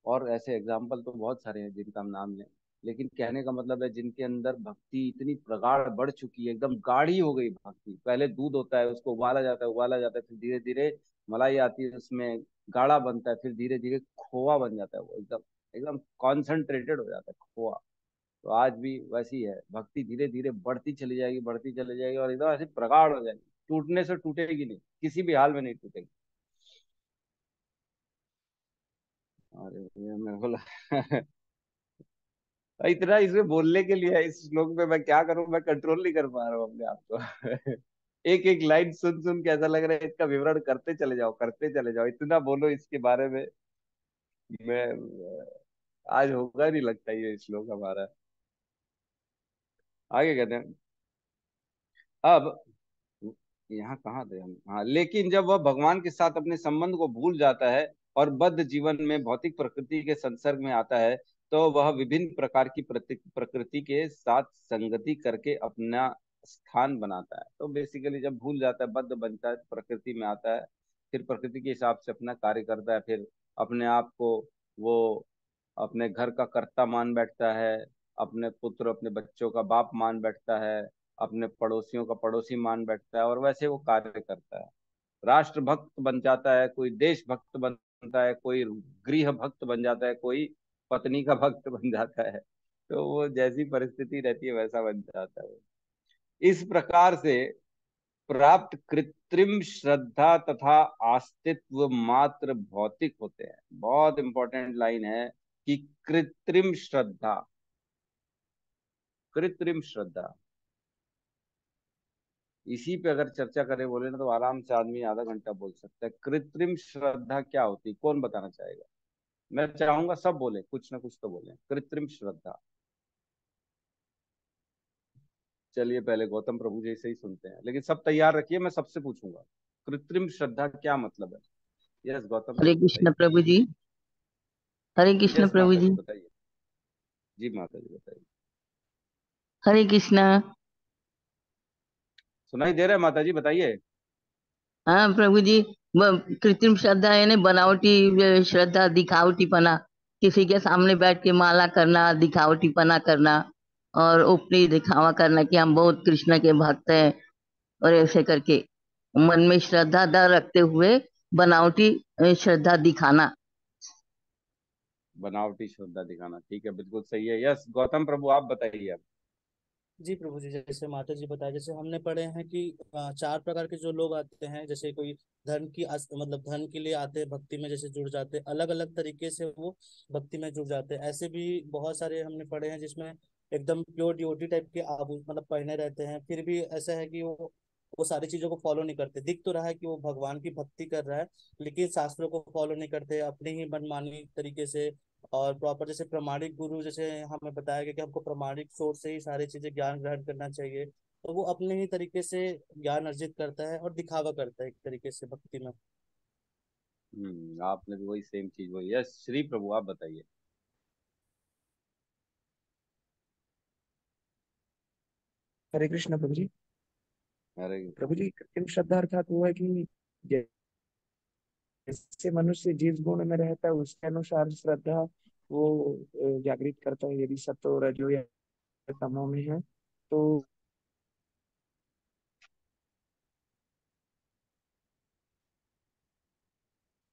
और ऐसे एग्जाम्पल तो बहुत सारे हैं जिनका हम नाम लें। लेकिन कहने का मतलब है जिनके अंदर भक्ति इतनी प्रगाढ़ बढ़ चुकी है, एकदम गाढ़ी हो गई भक्ति। पहले दूध होता है, उसको उबाला जाता है, उबाला जाता है, फिर धीरे धीरे मलाई आती है, उसमें गाढ़ा बनता है, फिर धीरे धीरे खोआ बन जाता है, वो एकदम एकदम कॉन्सेंट्रेटेड हो जाता है खोआ। तो आज भी वैसी है भक्ति, धीरे धीरे बढ़ती चली जाएगी, बढ़ती चली जाएगी, और एकदम ऐसे प्रगाढ़ हो जाएगी, टूटने से टूटेगी नहीं, किसी भी हाल में नहीं टूटेगी। अरे ये मैं बोला इतना इसमें बोलने के लिए है, इस श्लोक में मैं क्या करूं, मैं कंट्रोल नहीं कर पा रहा हूँ अपने आप को एक एक लाइन सुन सुन के ऐसा लग रहा है इसका विवरण करते चले जाओ, करते चले जाओ, इतना बोलो इसके बारे में। मैं आज होगा नहीं लगता ये श्लोक हमारा। आगे कहते हैं, अब यहाँ कहाँ थे हम? हाँ, लेकिन जब वह भगवान के साथ अपने संबंध को भूल जाता है और बद्ध जीवन में भौतिक प्रकृति के संसर्ग में आता है, तो वह विभिन्न प्रकार की प्रकृति के साथ संगति करके अपना स्थान बनाता है। तो बेसिकली जब भूल जाता है, बद्ध बनता है, प्रकृति में आता है, फिर प्रकृति के हिसाब से अपना कार्य करता है, फिर अपने आप को वो अपने घर का कर्ता मान बैठता है, अपने पुत्र अपने बच्चों का बाप मान बैठता है, अपने पड़ोसियों का पड़ोसी मान बैठता है, और वैसे वो कार्य करता है। राष्ट्र भक्त बन जाता है, कोई देश भक्त बनता है, कोई गृह भक्त बन जाता है, कोई पत्नी का भक्त बन जाता है। तो वो जैसी परिस्थिति रहती है वैसा बन जाता है वो। इस प्रकार से प्राप्त कृत्रिम श्रद्धा तथा आस्तित्व मात्र भौतिक होते हैं। बहुत इंपॉर्टेंट लाइन है कि कृत्रिम श्रद्धा, कृत्रिम श्रद्धा, इसी पे अगर चर्चा करें बोले ना तो आराम से आदमी आधा घंटा बोल सकता है। कृत्रिम श्रद्धा क्या होती है, कौन बताना चाहेगा? मैं चाहूंगा सब बोले, कुछ ना कुछ तो बोले। कृत्रिम श्रद्धा चलिए पहले गौतम प्रभु जी से ही सुनते हैं, लेकिन सब तैयार रखिए, मैं सबसे पूछूंगा कृत्रिम श्रद्धा क्या मतलब है। यस गौतम हरे प्रभु कृष्ण बताइए। प्रभु जी। हरे कृष्ण यस प्रभु माता जी। जी बताइए। जी माता जी बताइए। हरे कृष्ण। सुनाई दे रहा है माता जी, बताइए। हाँ प्रभु जी। कृत्रिम श्रद्धा यानी बनावटी श्रद्धा, दिखावटीपना, किसी के सामने बैठ के माला करना, दिखावटीपना करना और ऊपरी दिखावा करना कि हम बहुत कृष्ण के भक्त हैं, और ऐसे करके मन में श्रद्धा न रखते हुए बनावटी श्रद्धा दिखाना। बनावटी श्रद्धा दिखाना, ठीक है, बिल्कुल सही है। यस गौतम प्रभु आप बताइए अब। जी प्रभु जी, जैसे माता जी बताया, जैसे हमने पढ़े हैं कि चार प्रकार के जो लोग आते हैं, जैसे कोई धन की मतलब धन के लिए आते हैं, भक्ति में जैसे जुड़ जाते हैं, अलग अलग तरीके से वो भक्ति में जुड़ जाते हैं। ऐसे भी बहुत सारे हमने पढ़े हैं जिसमें एकदम प्योर डिवोटी टाइप के मतलब पहने रहते हैं, फिर भी ऐसा है कि वो सारी चीजों को फॉलो नहीं करते। दिख तो रहा है कि वो भगवान की भक्ति कर रहा है, लेकिन शास्त्रों को फॉलो नहीं करते, अपनी ही मनमानी तरीके से। और प्रॉपर जैसे प्रमाणिक गुरु, जैसे हमें बताया गया कि हमको प्रमाणिक सोर्स से ही सारी चीजें ज्ञान ग्रहण करना चाहिए, तो वो अपने ही तरीके से ज्ञान अर्जित करता है और दिखावा करता है एक तरीके से भक्ति में। आपने भी वही सेम चीज बोली। यस श्री प्रभु आप बताइए। हरे कृष्ण प्रभु जी। अरे प्रभु जी, कृत्रिम श्रद्धा अर्थात वो है कि जैसे मनुष्य जिस गुण में रहता है उसके अनुसार श्रद्धा वो जागृत करता है। यदि सत्व रजो या तमो में है तो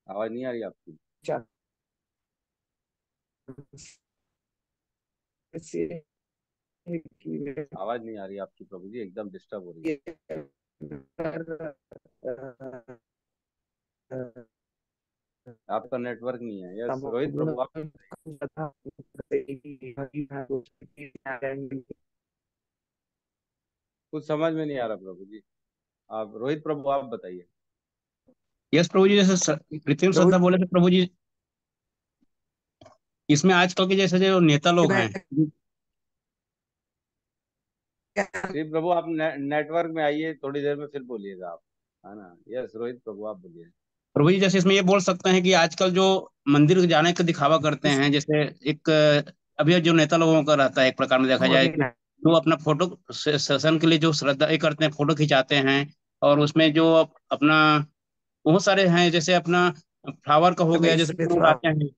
आवाज नहीं आ रही आपकी। चार से कि आवाज नहीं आ रही आपकी प्रभु जी, एकदम डिस्टर्ब हो रही है। ये आपका नेटवर्क नहीं है। यस रोहित तमोगुण प्रभु आप। तथा कुछ समझ में नहीं आ रहा प्रभु जी। आप रोहित प्रभु आप बताइए। यस प्रभु जी, जैसे कृत्रिम प्रभु श्रद्धा बोले तो प्रभु जी, इसमें आजकल के जैसे जो नेता जी, लोग मैं हैं। श्री प्रभु आप नेटवर्क में आइए, थोड़ी देर में फिर बोलिएगा आप, है ना। यस रोहित प्रभु आप बोलिए। प्रभु जी, जैसे इसमें ये बोल सकते हैं कि आजकल जो मंदिर जाने का दिखावा करते हैं, जैसे एक अभी जो नेता लोगों का रहता है, एक प्रकार में देखा जाए कि जो अपना फोटो सेशन के लिए जो श्रद्धा ये करते हैं, फोटो खिंचाते हैं, और उसमें जो अपना बहुत सारे हैं, जैसे अपना फ्लावर का हो गया, मैं जैसे इसमें पेड़ थोड़ा उगाते हैं,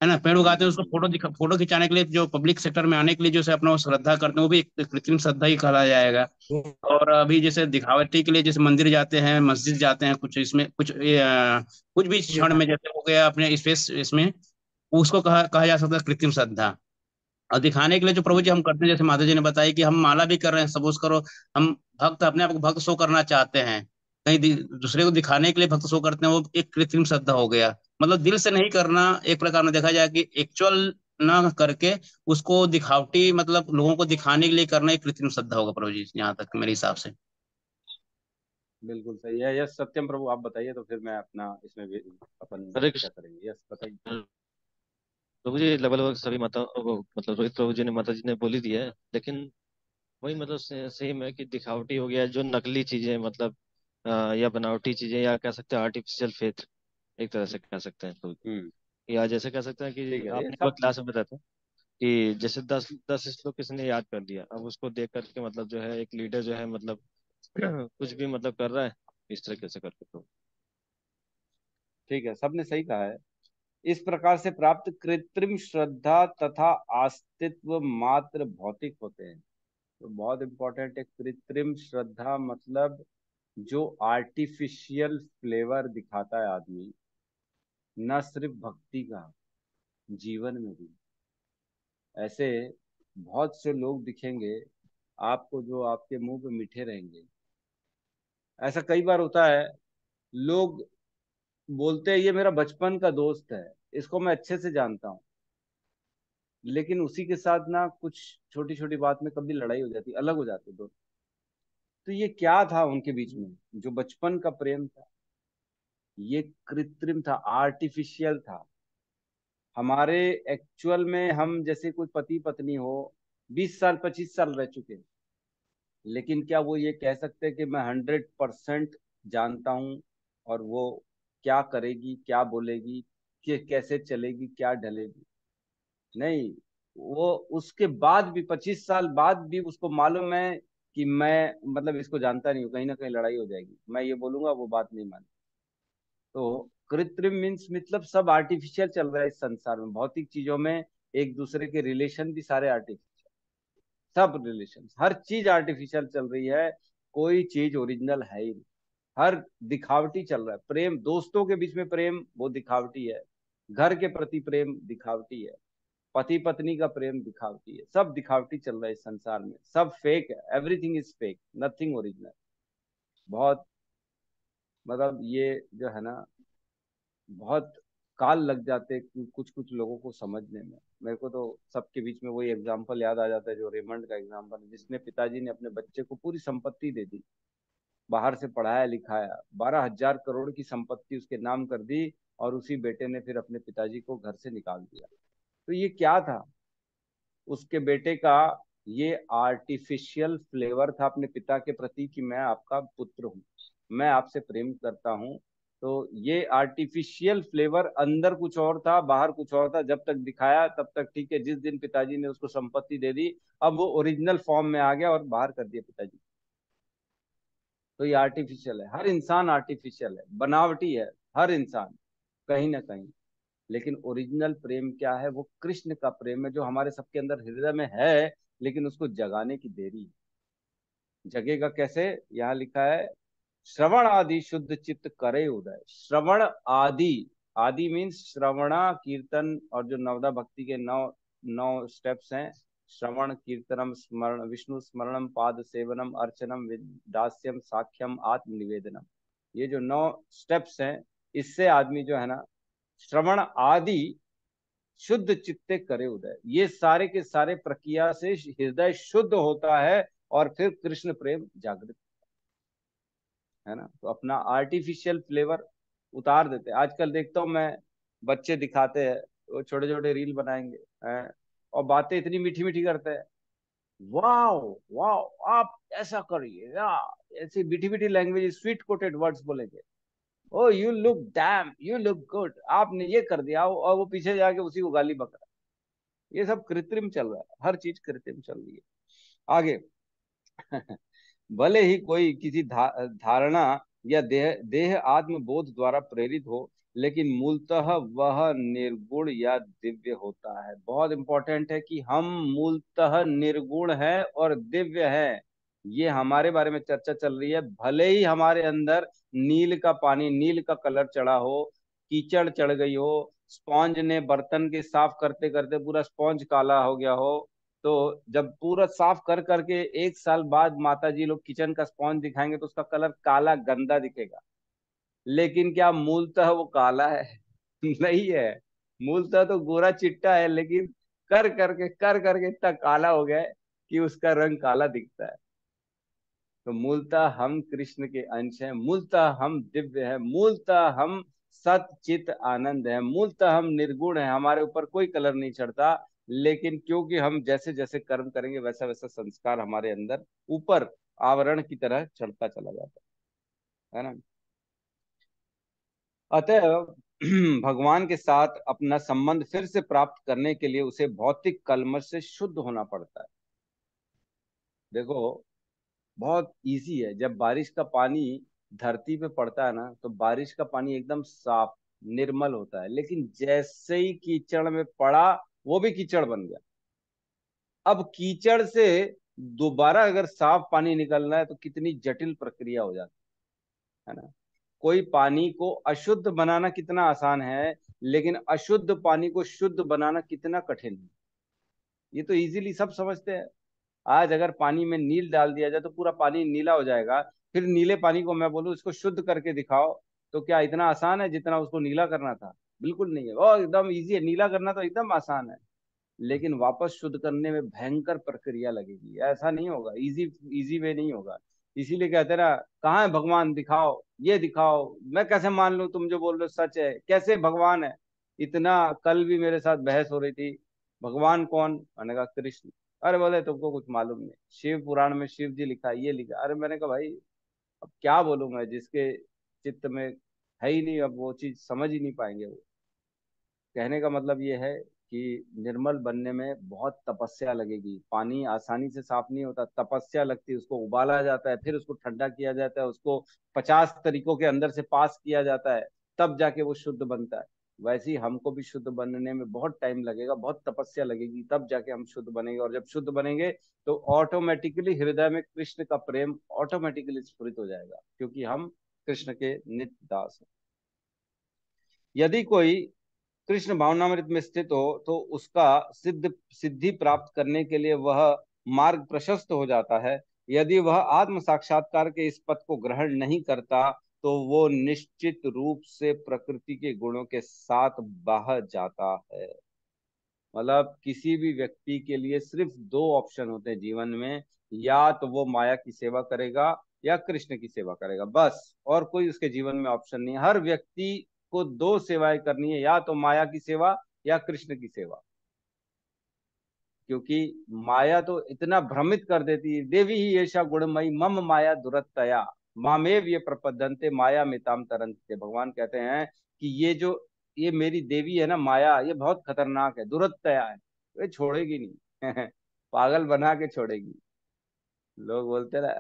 है ना, पेड़ उगाते हैं, उसको फोटो खिंचाने के लिए, जो पब्लिक सेक्टर में आने के लिए जो से अपना वो श्रद्धा करते हैं, वो भी एक कृत्रिम श्रद्धा ही कहा जाएगा। और अभी जैसे दिखावटी के लिए जैसे मंदिर जाते हैं, मस्जिद जाते हैं, कुछ इसमें कुछ कुछ भी ये क्षण में जैसे हो गया अपने स्पेस इसमें, उसको कहा जा सकता है कृत्रिम श्रद्धा। और दिखाने के लिए जो प्रभु जी हम करते हैं, जैसे माता जी ने बताया कि हम माला भी कर रहे हैं, सपोज करो हम भक्त अपने आप को भक्त शो करना चाहते हैं, कहीं दूसरे को दिखाने के लिए भक्त शो करते हैं, वो एक कृत्रिम श्रद्धा हो गया। मतलब दिल से नहीं करना, एक प्रकार में देखा जाए कि एक्चुअल ना करके उसको दिखावटी, मतलब लोगों को दिखाने के लिए करना एक कृत्रिम श्रद्धा होगा प्रभु जी, यहाँ तक मेरे हिसाब से। बिल्कुल सही है। यस सत्यम प्रभु आप बताइए, तो फिर मैं अपना इसमें भी अपन हरे व्याख्या कृष्ण करेंगे। यस बताइए। प्रभु जी, लगभग सभी माता मतलब रोहित प्रभु जी ने, माता जी ने बोली दी है, लेकिन वही मतलब सेम है कि दिखावटी हो गया, जो नकली चीजें मतलब या बनावटी चीजें, या कह सकते हैं आर्टिफिशियल फेथ, एक तरह से कह सकते हैं तो। हम्म या जैसे कह सकते हैं कि ठीक है ये आपने एक बार सब। क्लास में बताया था कि जैसे 10 10 श्लोक किसी ने याद कर लिया, अब उसको देख करके मतलब जो है एक लीडर जो है मतलब कुछ भी मतलब कर रहा है इस तरीके से करके तो। ठीक है, सबने सही कहा है। इस प्रकार से प्राप्त कृत्रिम श्रद्धा तथा अस्तित्व मात्र भौतिक होते हैं। तो बहुत इंपॉर्टेंट है, कृत्रिम श्रद्धा मतलब जो आर्टिफिशियल फ्लेवर दिखाता है आदमी, न सिर्फ भक्ति का, जीवन में भी। ऐसे बहुत से लोग दिखेंगे आपको जो आपके मुंह पे मीठे रहेंगे। ऐसा कई बार होता है, लोग बोलते हैं ये मेरा बचपन का दोस्त है, इसको मैं अच्छे से जानता हूँ, लेकिन उसी के साथ ना कुछ छोटी छोटी बात में कभी लड़ाई हो जाती, अलग हो जाते दो। तो ये क्या था उनके बीच में, जो बचपन का प्रेम था, ये कृत्रिम था, आर्टिफिशियल था। हमारे एक्चुअल में हम जैसे कोई पति पत्नी हो, 20 साल 25 साल रह चुके हैं, लेकिन क्या वो ये कह सकते हैं कि मैं 100% जानता हूँ और वो क्या करेगी, क्या बोलेगी, कि कैसे चलेगी, क्या ढलेगी? नहीं। वो उसके बाद भी 25 साल बाद भी उसको मालूम है कि मैं मतलब इसको जानता नहीं हूँ, कहीं ना कहीं लड़ाई हो जाएगी, मैं ये बोलूंगा वो बात नहीं माने। तो कृत्रिम मीन्स मतलब सब आर्टिफिशियल चल रहा है इस संसार में, भौतिक चीजों में एक दूसरे के रिलेशन भी सारे आर्टिफिशियल, सब रिलेशन, हर चीज आर्टिफिशियल चल रही है, कोई चीज ओरिजिनल है ही नहीं। हर दिखावटी चल रहा है। प्रेम, दोस्तों के बीच में प्रेम वो दिखावटी है, घर के प्रति प्रेम दिखावटी है, पति पत्नी का प्रेम दिखावटी है, सब दिखावटी चल रहा है इस संसार में, सब फेक है, everything is fake, nothing original. बहुत मतलब ये जो है ना, बहुत काल लग जाते कुछ कुछ लोगों को समझने में। मेरे को तो सबके बीच में वही एग्जाम्पल याद आ जाता है जो रेमंड का एग्जाम्पल है, जिसने पिताजी ने अपने बच्चे को पूरी संपत्ति दे दी, बाहर से पढ़ाया लिखाया, 12,000 करोड़ की संपत्ति उसके नाम कर दी, और उसी बेटे ने फिर अपने पिताजी को घर से निकाल दिया। तो ये क्या था उसके बेटे का? ये आर्टिफिशियल फ्लेवर था अपने पिता के प्रति कि मैं आपका पुत्र हूँ, मैं आपसे प्रेम करता हूँ। तो ये आर्टिफिशियल फ्लेवर अंदर कुछ और था, बाहर कुछ और था, जब तक दिखाया तब तक ठीक है। जिस दिन पिताजी ने उसको संपत्ति दे दी, अब वो ओरिजिनल फॉर्म में आ गया और बाहर कर दिया पिताजी। तो ये आर्टिफिशियल है, हर इंसान आर्टिफिशियल है, बनावटी है हर इंसान कहीं ना कहीं। लेकिन ओरिजिनल प्रेम क्या है? वो कृष्ण का प्रेम है जो हमारे सबके अंदर हृदय में है, लेकिन उसको जगाने की देरी है। जगेगा कैसे? यहाँ लिखा है, श्रवण आदि शुद्ध चित्त करे उदय। श्रवण आदि, आदि मीन्स श्रवणा कीर्तन, और जो नवदा भक्ति के नौ नौ स्टेप्स हैं, श्रवण कीर्तनम स्मरण विष्णु स्मरणम पाद सेवनम अर्चनम दास्यम साख्यम आत्म निवेदनम, ये जो 9 स्टेप्स हैं, इससे आदमी जो है ना, श्रवण आदि शुद्ध चित्ते करे उदय, ये सारे के सारे प्रक्रिया से हृदय शुद्ध होता है, और फिर कृष्ण प्रेम जागृत है ना। तो अपना आर्टिफिशियल फ्लेवर उतार देते हैं। आजकल देखता हूँ मैं, बच्चे दिखाते हैं, वो छोटे छोटे रील बनाएंगे हैं, और बातें इतनी मीठी मीठी करते हैं, वाओ वाओ आप ऐसा करिए या, ऐसी मीठी मीठी लैंग्वेज, स्वीट कोटेड वर्ड्स बोलेंगे, oh you look damn, you look good, आपने ये कर दिया, और वो पीछे जाके उसी को गाली बक रहा है। ये सब कृत्रिम चल रहा है, हर चीज कृत्रिम चल रही है। आगे भले ही कोई किसी धारणा या देह देह आत्मबोध द्वारा प्रेरित हो, लेकिन मूलतः वह निर्गुण या दिव्य होता है। बहुत इंपॉर्टेंट है कि हम मूलतः निर्गुण है और दिव्य है। ये हमारे बारे में चर्चा चल रही है। भले ही हमारे अंदर नील का पानी, नील का कलर चढ़ा हो, कीचड़ चढ़ गई हो, स्पॉन्ज ने बर्तन के साफ करते करते पूरा स्पॉन्ज काला हो गया हो, तो जब पूरा साफ कर करके 1 साल बाद माता जी लोग किचन का स्पॉन्ज दिखाएंगे तो उसका कलर काला गंदा दिखेगा। लेकिन क्या मूलतः वो काला है? नहीं है। मूलतः तो गोरा चिट्टा है, लेकिन कर करके इतना काला हो गया है कि उसका रंग काला दिखता है। तो मूलतः हम कृष्ण के अंश हैं, मूलतः हम दिव्य हैं, मूलतः हम सत चित आनंद है, मूलतः हम निर्गुण है, हमारे ऊपर कोई कलर नहीं चढ़ता। लेकिन क्योंकि हम जैसे जैसे कर्म करेंगे वैसा वैसा संस्कार हमारे अंदर ऊपर आवरण की तरह चढ़ता चला जाता है ना। अतः भगवान के साथ अपना संबंध फिर से प्राप्त करने के लिए उसे भौतिक कलमश से शुद्ध होना पड़ता है। देखो, बहुत इजी है। जब बारिश का पानी धरती पे पड़ता है ना, तो बारिश का पानी एकदम साफ निर्मल होता है, लेकिन जैसे ही कीचड़ में पड़ा, वो भी कीचड़ बन गया। अब कीचड़ से दोबारा अगर साफ पानी निकलना है तो कितनी जटिल प्रक्रिया हो जाती है ना। कोई पानी को अशुद्ध बनाना कितना आसान है, लेकिन अशुद्ध पानी को शुद्ध बनाना कितना कठिन है, ये तो इजीली सब समझते हैं। आज अगर पानी में नील डाल दिया जाए तो पूरा पानी नीला हो जाएगा। फिर नीले पानी को मैं बोलूं इसको शुद्ध करके दिखाओ, तो क्या इतना आसान है जितना उसको नीला करना था? बिल्कुल नहीं है। वो एकदम इजी है, नीला करना तो एकदम आसान है, लेकिन वापस शुद्ध करने में भयंकर प्रक्रिया लगेगी। ऐसा नहीं होगा, इजी इजी वे नहीं होगा। इसीलिए कहते हैं ना, कहाँ है भगवान, दिखाओ, ये दिखाओ, मैं कैसे मान लूं तुम जो बोल रहे हो सच है, कैसे भगवान है? इतना कल भी मेरे साथ बहस हो रही थी, भगवान कौन? मैंने कहा कृष्ण। अरे बोले तुमको कुछ मालूम नहीं, शिव पुराण में शिव जी लिखा है, ये लिखा। अरे मैंने कहा भाई अब क्या बोलूं मैं, जिसके चित्त में है ही नहीं, अब वो चीज समझ ही नहीं पाएंगे वो। कहने का मतलब ये है कि निर्मल बनने में बहुत तपस्या लगेगी। पानी आसानी से साफ नहीं होता, तपस्या लगती है। उसको उबाला जाता है, फिर उसको ठंडा किया जाता है, उसको 50 तरीकों के अंदर से पास किया जाता है, तब जाके वो शुद्ध बनता है। वैसे ही हमको भी शुद्ध बनने में बहुत टाइम लगेगा, बहुत तपस्या लगेगी, तब जाके हम शुद्ध बनेंगे। और जब शुद्ध बनेंगे तो ऑटोमेटिकली हृदय में कृष्ण का प्रेम ऑटोमेटिकली स्फुरित हो जाएगा, क्योंकि हम कृष्ण के नित्य दास हैं। यदि कोई कृष्ण भावनामृत में स्थित हो तो उसका सिद्धि प्राप्त करने के लिए वह मार्ग प्रशस्त हो जाता है। यदि वह आत्म साक्षात्कार के इस पथ को ग्रहण नहीं करता तो वो निश्चित रूप से प्रकृति के गुणों के साथ बह जाता है। मतलब किसी भी व्यक्ति के लिए सिर्फ दो ऑप्शन होते हैं जीवन में, या तो वो माया की सेवा करेगा या कृष्ण की सेवा करेगा, बस। और कोई उसके जीवन में ऑप्शन नहीं है। हर व्यक्ति को दो सेवाएं करनी है, या तो माया की सेवा या कृष्ण की सेवा। क्योंकि माया तो इतना भ्रमित कर देती है। देवी ही ऐसा गुणमयी मम माया दुरत्तया मामेव ये प्रपद्यन्ते माया मिताम तरंते। भगवान कहते हैं कि ये मेरी देवी है ना माया, ये बहुत खतरनाक है, दुरत्तया है, ये छोड़ेगी नहीं पागल बना के छोड़ेगी। लोग बोलते ना,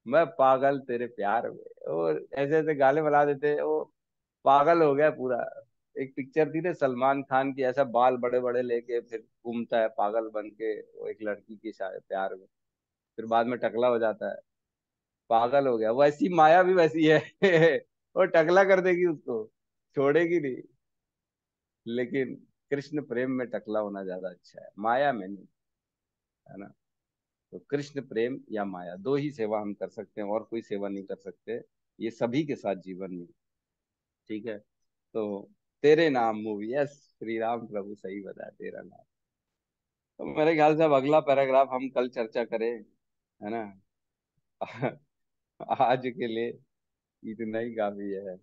मैं पागल तेरे प्यार में, और ऐसे ऐसे गाले बना देते हैं, वो पागल हो गया पूरा। एक पिक्चर थी ना सलमान खान की, ऐसा बाल बड़े बड़े लेके फिर घूमता है पागल बन के, वो एक लड़की के शायद प्यार में, फिर बाद में टकला हो जाता है, पागल हो गया। वैसी माया भी वैसी है वो टकला कर देगी उसको, छोड़ेगी नहीं। लेकिन कृष्ण प्रेम में टकला होना ज्यादा अच्छा है, माया में नहीं, है ना। तो कृष्ण प्रेम या माया, दो ही सेवा हम कर सकते हैं, और कोई सेवा नहीं कर सकते, ये सभी के साथ जीवन में। ठीक है। तो तेरे नाम मूवी, यस, श्री राम प्रभु, सही बताया, तेरा नाम। तो मेरे ख्याल से अब अगला पैराग्राफ हम कल चर्चा करें, है ना। आज के लिए इतना ही काफी है,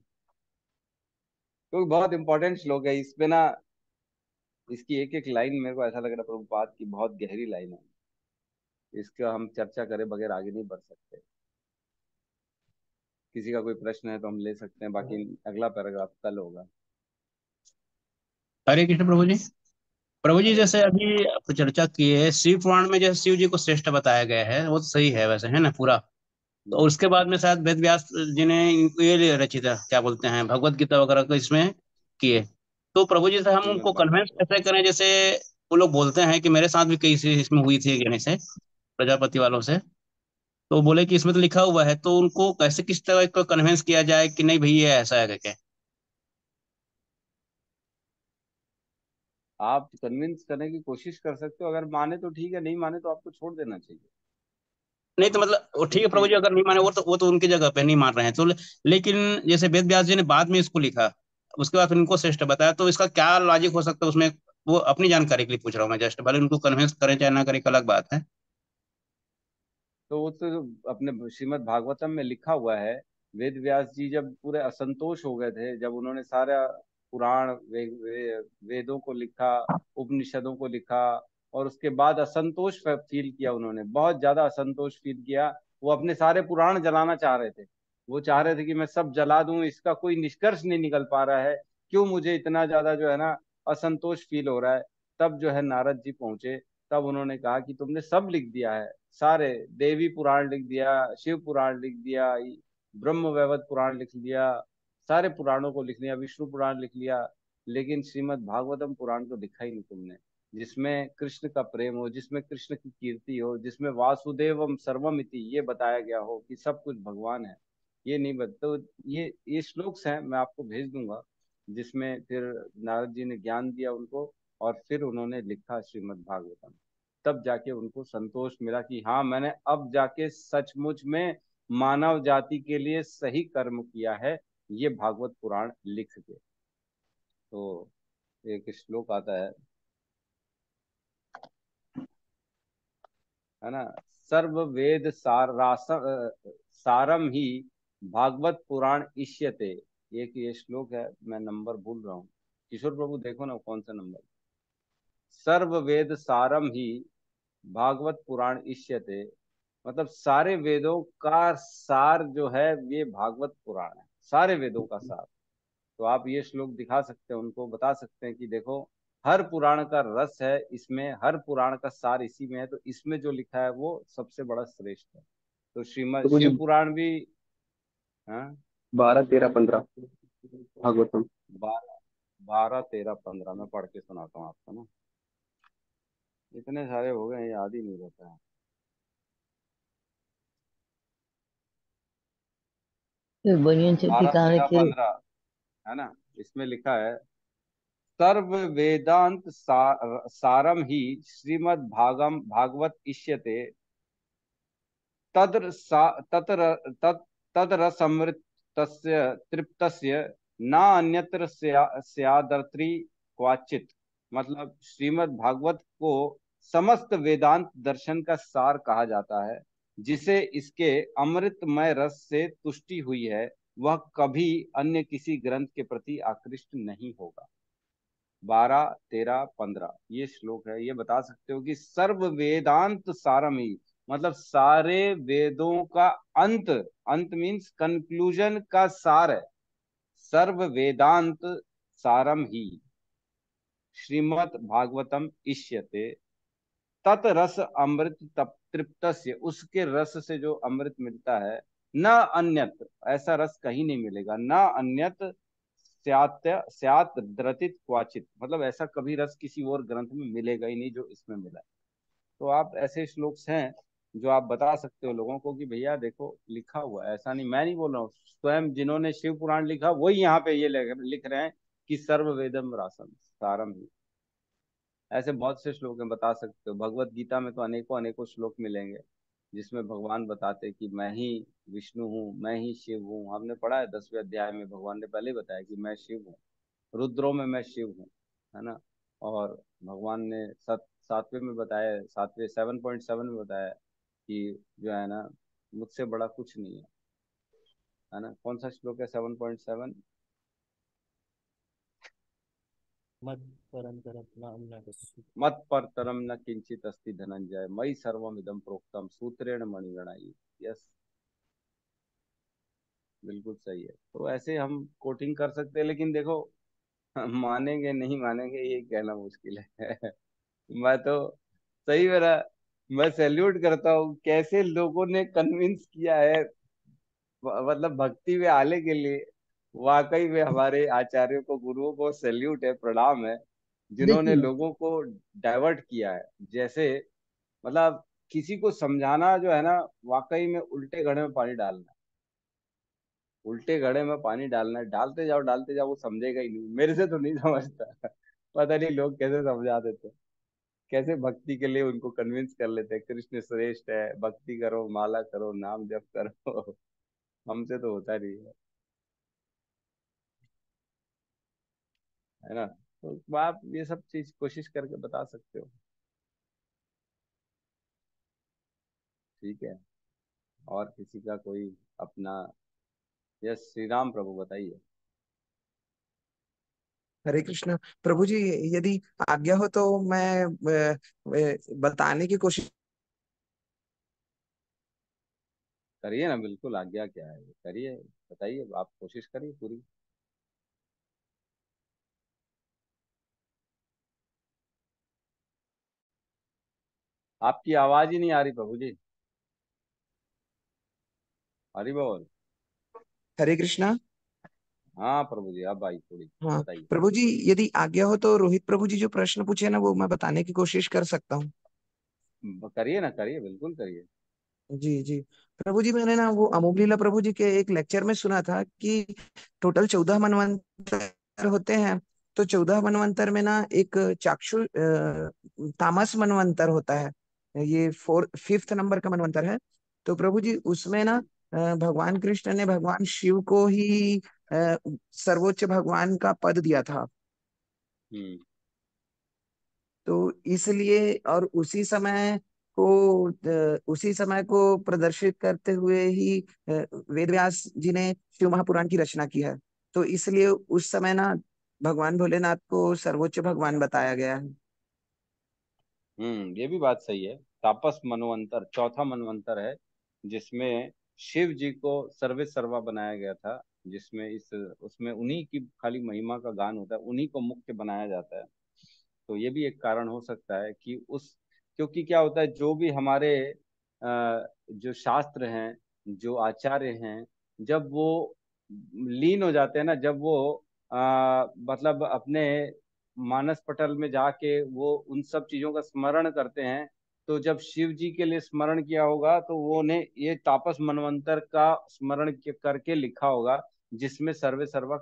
क्योंकि बहुत इंपॉर्टेंट श्लोक है। इस पे ना, इसकी एक एक लाइन मेरे को ऐसा लग रहा है प्रभुपाद की बहुत गहरी लाइन है, इसका हम चर्चा करे बगैर आगे नहीं बढ़ सकते। किसी का कोई प्रश्न है तो हम ले सकते हैं, बाकी अगला पैराग्राफ कल होगा। हरे कृष्ण प्रभु जी। प्रभु जी, हरे जैसे कृष्ण। अभी आपको चर्चा की है शिव पुराण में जैसे शिव जी को श्रेष्ठ बताया गया है, वो तो सही है वैसे, है ना पूरा। तो हम्म, उसके बाद में शायद वेद व्यास जी ने इनको ये रचित है, क्या बोलते हैं, भगवत गीता वगैरह को इसमें किए। तो प्रभु जी से हम श्रीमद् उनको कन्वेंस भागवतम। कैसे करें, जैसे वो लोग बोलते हैं कि मेरे साथ भी कई सी इसमें हुई थी कहने से, प्रजापति वालों से। तो बोले कि इसमें तो लिखा हुआ है, तो उनको कैसे किस तरह को कन्वेंस किया जाए कि नहीं भाई ये ऐसा है करके। आप कन्विंस करने की कोशिश कर सकते हो, अगर माने तो ठीक है, नहीं माने तो आपको छोड़ देना चाहिए। नहीं तो मतलब वो ठीक है क्योंकि प्रभु जी, अगर नहीं माने वो तो उनकी जगह पे नहीं मान रहे हैं तो लेकिन जैसे वेद व्यास जी ने बाद में इसको लिखा, उसके बाद फिर उनको श्रेष्ठ बताया, तो इसका क्या लॉजिक हो सकता है उसमें। वो अपनी जानकारी के लिए पूछ रहा हूँ मैं, जस्ट भले उनको कन्विंस करें चाहे ना करें एक अलग बात है। तो वो तो अपने श्रीमद् भागवतम में लिखा हुआ है। वेद व्यास जी जब पूरे असंतोष हो गए थे, जब उन्होंने सारा पुराण वेदों को लिखा, उपनिषदों को लिखा, और उसके बाद असंतोष फील किया, उन्होंने बहुत ज्यादा असंतोष फील किया। वो अपने सारे पुराण जलाना चाह रहे थे। वो चाह रहे थे कि मैं सब जला दूं, इसका कोई निष्कर्ष नहीं निकल पा रहा है, क्यों मुझे इतना ज्यादा जो है ना असंतोष फील हो रहा है। तब जो है नारद जी पहुंचे, तब उन्होंने कहा कि तुमने सब लिख दिया है, सारे देवी पुराण लिख दिया, शिव पुराण लिख दिया, ब्रह्म वैवर्त पुराण लिख लिया, सारे पुराणों को लिख लिया, विष्णु पुराण लिख लिया, लेकिन श्रीमद् भागवतम पुराण को लिखा ही नहीं तुमने, जिसमें कृष्ण का प्रेम हो, जिसमें कृष्ण की कीर्ति हो, जिसमें वासुदेवम सर्वम इति ये बताया गया हो कि सब कुछ भगवान है। ये नहीं तो ये श्लोक्स हैं, मैं आपको भेज दूंगा, जिसमें फिर नारद जी ने ज्ञान दिया उनको, और फिर उन्होंने लिखा श्रीमद् भागवतम। तब जाके उनको संतोष मिला कि हाँ, मैंने अब जाके सचमुच में मानव जाति के लिए सही कर्म किया है, ये भागवत पुराण लिख के। तो एक श्लोक आता है ना, सर्व वेद सारम ही भागवत पुराण इष्यते। एक ये श्लोक है, मैं नंबर भूल रहा हूँ, किशोर प्रभु देखो ना कौन सा नंबर। सर्व वेद सारम ही भागवत पुराण इष्यते, मतलब सारे वेदों का सार जो है ये भागवत पुराण है, सारे वेदों का सार। तो आप ये श्लोक दिखा सकते हैं, उनको बता सकते हैं कि देखो हर पुराण का रस है इसमें, हर पुराण का सार इसी में है, तो इसमें जो लिखा है वो सबसे बड़ा श्रेष्ठ है। तो श्रीमद प्रभु जी शिव पुराण भी, हाँ, 12, 13, 15 भागवतम। 12, 12, 13, 15 में पढ़ के सुनाता हूँ आपको ना, इतने सारे हो गए हैं, याद ही नहीं रहता है। फिर बनियन से 12, 13, 15 है ना, इसमें लिखा है सर्व वेदांत सारम ही श्रीमद् भागवत इष्यते, तद्र ततर तदरसमृत तृप्तस्य न अन्यत्र स्यादर्त्री क्वाचित। मतलब श्रीमद् भागवत को समस्त वेदांत दर्शन का सार कहा जाता है, जिसे इसके अमृतमय रस से तुष्टि हुई है वह कभी अन्य किसी ग्रंथ के प्रति आकृष्ट नहीं होगा। 12, 13, 15 ये श्लोक है, ये बता सकते हो कि सर्व वेदांत सारमी, मतलब सारे वेदों का अंत, अंत मीन्स कंक्लूजन का सार है, सर्व वेदांत सारम ही श्रीमद् भागवतम इष्यते, तत् रस अमृत तृप्तस्य, उसके रस से जो अमृत मिलता है, न अन्यत, ऐसा रस कहीं नहीं मिलेगा, न अन्यत स्यात् द्रतित क्वाचित, मतलब ऐसा कभी रस किसी और ग्रंथ में मिलेगा ही नहीं जो इसमें मिला है। तो आप ऐसे श्लोक्स हैं जो आप बता सकते हो लोगों को कि भैया देखो लिखा हुआ है, ऐसा नहीं, मैं नहीं बोल रहा हूँ, स्वयं जिन्होंने शिव पुराण लिखा वही यहाँ पे ये लिख रहे हैं कि सर्व वेदम रासम सारम ही। ऐसे बहुत से श्लोक हैं, बता सकते हो। भगवत गीता में तो अनेकों अनेकों श्लोक मिलेंगे जिसमें भगवान बताते कि मैं ही विष्णु हूँ, मैं ही शिव हूँ। हमने पढ़ा है 10वें अध्याय में, भगवान ने पहले बताया कि मैं शिव हूँ, रुद्रों में मैं शिव हूँ, है ना। और भगवान ने 7वें में बताया, 7.7 में बताया कि जो है ना मुझसे बड़ा कुछ नहीं है ना। कौन सा श्लोक है 7.7? मत परम तरफ नाम न बसु। मत पर तरम न किंचित अस्ति धनंजय, मई सर्वम इदम प्रोक्तम सूत्रेण मणिगणाई। यस, बिल्कुल सही है। तो ऐसे हम कोटिंग कर सकते हैं, लेकिन देखो मानेंगे नहीं मानेंगे ये कहना मुश्किल है। मैं तो सही, मेरा मैं सैल्यूट करता हूँ कैसे लोगों ने कन्विंस किया है, मतलब भक्ति में आने के लिए। वाकई में हमारे आचार्यों को, गुरुओं को सैल्यूट है, प्रणाम है, जिन्होंने देखिए लोगों को डाइवर्ट किया है। जैसे मतलब किसी को समझाना जो है ना, वाकई में उल्टे घड़े में पानी डालना, उल्टे घड़े में पानी डालना है, डालते जाओ, वो समझेगा ही नहीं। मेरे से तो नहीं समझता। पता नहीं लोग कैसे समझा देते, कैसे भक्ति के लिए उनको कन्विंस कर लेते हैं, कृष्ण श्रेष्ठ है, भक्ति करो, माला करो, नाम जप करो। हमसे तो होता नहीं है ना। तो आप ये सब चीज कोशिश करके बता सकते हो, ठीक है। और किसी का कोई अपना, यस श्री राम प्रभु बताइए। हरे कृष्ण प्रभु जी, यदि आज्ञा हो तो मैं बताने की कोशिश। करिए ना, बिल्कुल आज्ञा क्या है, करिए, बताइए, आप कोशिश करिए पूरी। आपकी आवाज ही नहीं आ रही प्रभु जी। हरि बोल। हरे कृष्णा। हाँ प्रभु जी, अब आई थोड़ी, हाँ बताइए। प्रभु जी, यदि आज्ञा हो तो रोहित प्रभु जी जो प्रश्न पूछे ना वो मैं बताने की कोशिश कर सकता हूँ। करिए ना, करिए, बिल्कुल करिए। जी जी प्रभु जी, मैंने ना वो अमोघ लीला प्रभु जी के एक लेक्चर में सुना था कि टोटल 14 मनवंतर होते हैं। तो 14 मनवंतर में ना एक चाक्षु तामस मनवंतर होता है, ये 5th नंबर का मनवंतर है। तो प्रभु जी उसमें ना भगवान कृष्ण ने भगवान शिव को ही सर्वोच्च भगवान का पद दिया था। हम्म। तो इसलिए और उसी समय को प्रदर्शित करते हुए ही वेद व्यास जी ने शिव महापुराण की रचना की है। तो इसलिए उस समय ना भगवान भोलेनाथ को सर्वोच्च भगवान बताया गया है। ये भी बात सही है। तापस मनवंतर चौथा मनवंतर है, जिसमें शिव जी को सर्वे सर्वा बनाया गया था, जिसमें इस उसमें उन्हीं की खाली महिमा का गान होता है, उन्हीं को मुख्य बनाया जाता है। तो ये भी एक कारण हो सकता है कि उस, क्योंकि क्या होता है, जो भी हमारे जो शास्त्र हैं, जो आचार्य हैं, जब वो लीन हो जाते हैं ना, जब वो मतलब अपने मानस पटल में जाके वो उन सब चीजों का स्मरण करते हैं, तो जब शिव जी के लिए स्मरण किया होगा तो वो ने ये तापस मनवंतर का स्मरण करके लिखा होगा, जिसमें सर्वे सर्वा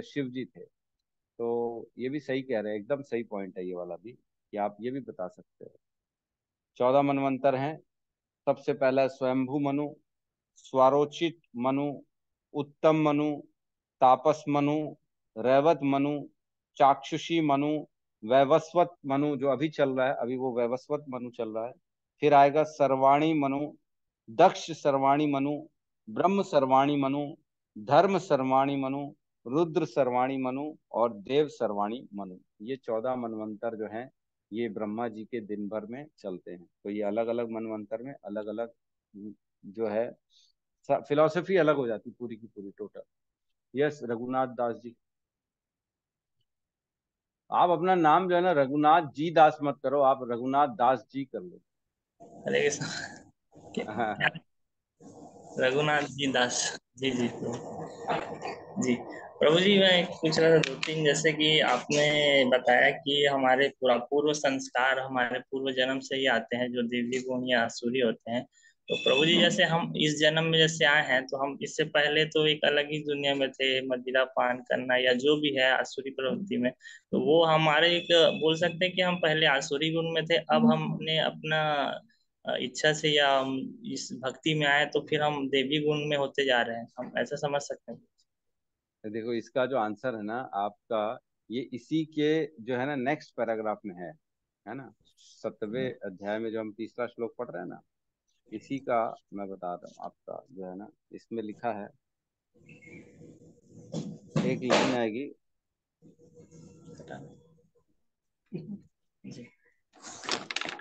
शिव जी थे। तो ये भी सही कह रहे हैं, एकदम सही पॉइंट है ये वाला भी, कि आप ये भी बता सकते हैं। 14 मनवंतर हैं। सबसे पहला है स्वयंभू मनु, स्वारोचित मनु, उत्तम मनु, तापस मनु, रैवत मनु, चाक्षुषी मनु, वैवस्वत मनु, जो अभी चल रहा है, अभी वो वैवस्वत मनु चल रहा है। फिर आएगा सर्वाणी मनु, दक्ष सर्वाणी मनु, ब्रह्म सर्वाणी मनु, धर्म सर्वाणी मनु, रुद्र सर्वाणी मनु और देव सर्वाणी मनु। ये 14 मनवंतर जो हैं, ये ब्रह्मा जी के दिन भर में चलते हैं। तो ये अलग अलग मनवंतर में अलग अलग जो है फिलॉसफी अलग हो जाती पूरी की पूरी टोटल। यस रघुनाथ दास जी, आप अपना नाम जो है ना रघुनाथ जी दास मत करो, आप रघुनाथ दास जी कर लो। हरे कृष्ण। रघुनाथ जी दास। जी जी जी। प्रभु जी मैं पूछ रहा था दो तीन, जैसे कि आपने बताया कि हमारे पूरा पूर्व संस्कार हमारे पूर्व जन्म से ही आते हैं, जो दिव्य गुण या आसुरी होते हैं। तो प्रभु जी जैसे हम इस जन्म में जैसे आए हैं, तो हम इससे पहले तो एक अलग ही दुनिया में थे, मदिरा पान करना या जो भी है आसुरी प्रवृत्ति में। तो वो हमारे एक बोल सकते हैं कि हम पहले आसुरी गुण में थे, अब हमने अपना इच्छा से या हम इस भक्ति में आए, तो फिर हम देवी गुण में होते जा रहे हैं, हम ऐसा समझ सकते हैं। देखो इसका जो आंसर है ना आपका, ये इसी के जो है ना नेक्स्ट पैराग्राफ में है ना, 7वें अध्याय में जो हम तीसरा श्लोक पढ़ रहे हैं ना, इसी का मैं बता रहा हूँ आपका जो है ना, इसमें लिखा है, एक लाइन आएगी।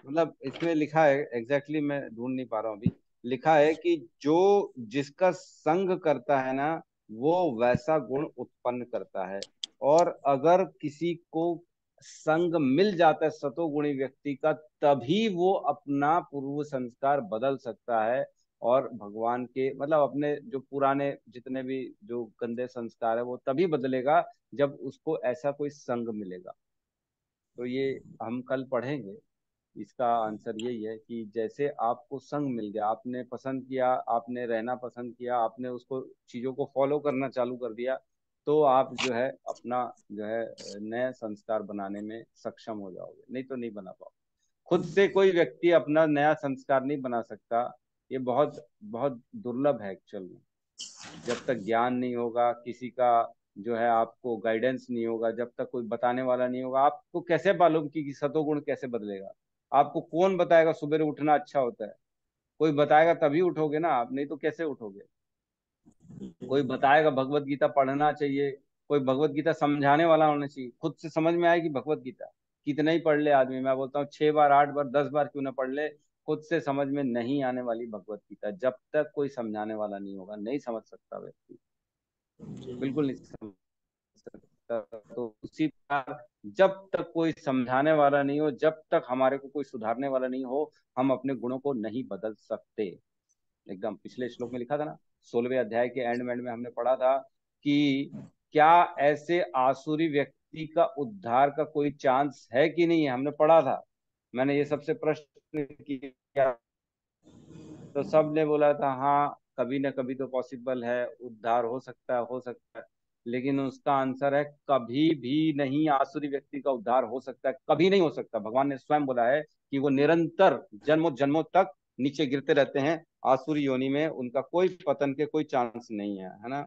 मतलब इसमें लिखा है एग्जैक्टली मैं ढूंढ नहीं पा रहा हूँ अभी, लिखा है कि जो जिसका संग करता है ना, वो वैसा गुण उत्पन्न करता है। और अगर किसी को संग मिल जाता है सतोगुणी व्यक्ति का, तभी वो अपना पूर्व संस्कार बदल सकता है, और भगवान के मतलब अपने जो पुराने जितने भी जो गंदे संस्कार है वो तभी बदलेगा जब उसको ऐसा कोई संग मिलेगा। तो ये हम कल पढ़ेंगे। इसका आंसर यही है कि जैसे आपको संग मिल गया, आपने पसंद किया, आपने रहना पसंद किया, आपने उसको चीजों को फॉलो करना चालू कर दिया, तो आप जो है अपना जो है नए संस्कार बनाने में सक्षम हो जाओगे, नहीं तो नहीं बना पाओगे। खुद से कोई व्यक्ति अपना नया संस्कार नहीं बना सकता, ये बहुत बहुत दुर्लभ है एक्चुअल में। जब तक ज्ञान नहीं होगा किसी का, जो है आपको गाइडेंस नहीं होगा, जब तक कोई बताने वाला नहीं होगा, आपको कैसे मालूम कि सतोगुण कैसे बदलेगा? आपको कौन बताएगा सुबह उठना अच्छा होता है? कोई बताएगा तभी उठोगे ना आप, नहीं तो कैसे उठोगे? कोई बताएगा भगवत गीता पढ़ना चाहिए, कोई भगवत गीता समझाने वाला होना चाहिए, खुद से समझ में आएगी भगवत गीता? कितना ही पढ़ ले आदमी, मैं बोलता हूँ 6 बार 8 बार 10 बार क्यों ना पढ़ ले, खुद से समझ में नहीं आने वाली भगवत गीता, जब तक कोई समझाने वाला नहीं होगा नहीं समझ सकता व्यक्ति, बिल्कुल नहीं समझ सकता। तो उसी प्रकार जब तक कोई समझाने वाला नहीं हो, जब तक हमारे को कोई सुधारने वाला नहीं हो, हम अपने गुणों को नहीं बदल सकते। एकदम पिछले श्लोक में लिखा था ना, 16वें अध्याय के एंड में हमने पढ़ा था कि क्या ऐसे आसुरी व्यक्ति का उद्धार का कोई चांस है कि नहीं है, हमने पढ़ा था। मैंने ये सबसे प्रश्न किया तो सब ने बोला था हाँ कभी ना कभी तो पॉसिबल है, उद्धार हो सकता है, हो सकता है। लेकिन उसका आंसर है कभी भी नहीं आसुरी व्यक्ति का उद्धार हो सकता है, कभी नहीं हो सकता। भगवान ने स्वयं बोला है कि वो निरंतर जन्मों जन्मों तक नीचे गिरते रहते हैं आसुरी योनि में, उनका कोई पतन के कोई चांस नहीं है ना।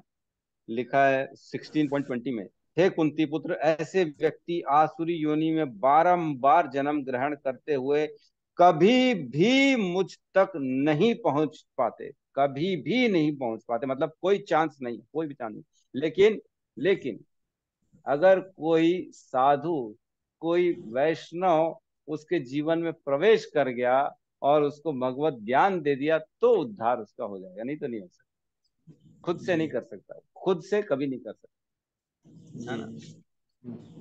लिखा है 16.20 में, हे कुंती पुत्र, ऐसे व्यक्ति आसुरी योनि में बारंबार जन्म ग्रहण करते हुए कभी भी मुझ तक नहीं पहुंच पाते, कभी भी नहीं पहुंच पाते, मतलब कोई चांस नहीं, कोई भी चांस नहीं। लेकिन लेकिन अगर कोई साधु, कोई वैष्णव उसके जीवन में प्रवेश कर गया और उसको भगवत ज्ञान दे दिया तो उद्धार उसका हो जाएगा, नहीं तो नहीं हो सकता। खुद से नहीं कर सकता, खुद से कभी नहीं कर सकता, है ना।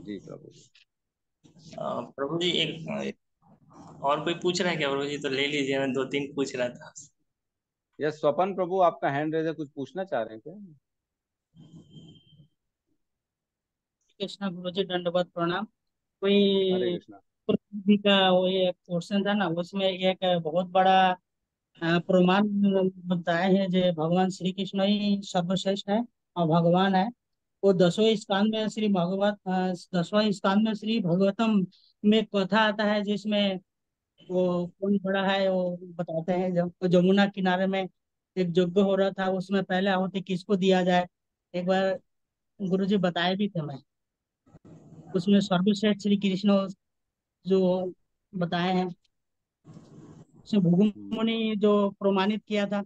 जी प्रभु जी। प्रभु जी और कोई पूछ रहा है क्या प्रभु जी? तो ले लीजिए, मैं दो तीन पूछ रहा था। यस स्वपन प्रभु, आपका हैंड रेज है, कुछ पूछना चाह रहे हैं क्या? कृष्णा गुरु जी, दंडवत प्रणाम। हरे कोई कृष्णा। जी का वो एक क्वेश्चन था ना, उसमें एक बहुत बड़ा प्रमाण बताए हैं जो भगवान श्री कृष्ण ही सर्वश्रेष्ठ है और भगवान है। वो दसवें स्कंद में श्री भगवत 10वां स्कंद में श्री भगवतम में एक कथा आता है जिसमें वो कौन बड़ा है वो बताते हैं। जब वो जमुना किनारे में एक यज्ञ हो रहा था, उसमें पहले आहुति किसको दिया जाए, एक बार गुरु जी बताए भी थे। मैं उसमें सर्वश्रेष्ठ श्री कृष्ण जो बताए हैं, उसमें भृगु मुनि जो प्रमाणित किया था।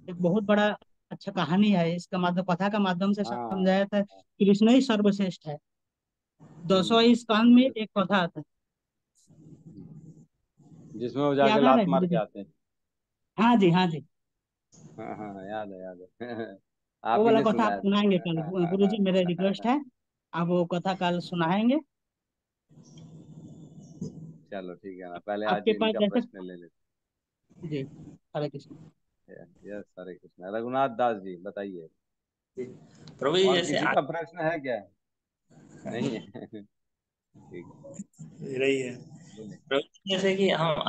एक बहुत बड़ा अच्छा कहानी है, इसका माध्यम कथा का माध्यम से हाँ। समझाया था कृष्ण ही सर्वश्रेष्ठ है। 10वां स्कंद में एक कथा आता है, जिसमें वो जाके याद आ रहा लात है मार गुरु के जी? आते हैं। हाँ जी, हाँ जी। हाँ हाँ, याद है याद है। वो आप ही वाला ने कथा आप सुनाया सुनाएंगे कल गुरु जी, मेरा रिक्वेस्ट था। है। आप वो कथा कल सुनाएंगे। चलो ठीक है ना, पहले आज आपके पास इनका जैसे, प्रश्न ले लेते जी, हरे कृष्ण। हैं। यस हरे कृष्ण। रघुनाथ दास जी बताइए, प्रभु जी और जैसे किसी का प्रश्न है क्या? नहीं है। ठीक रही है बोलिए। प्रभु जी, जैसे कि हम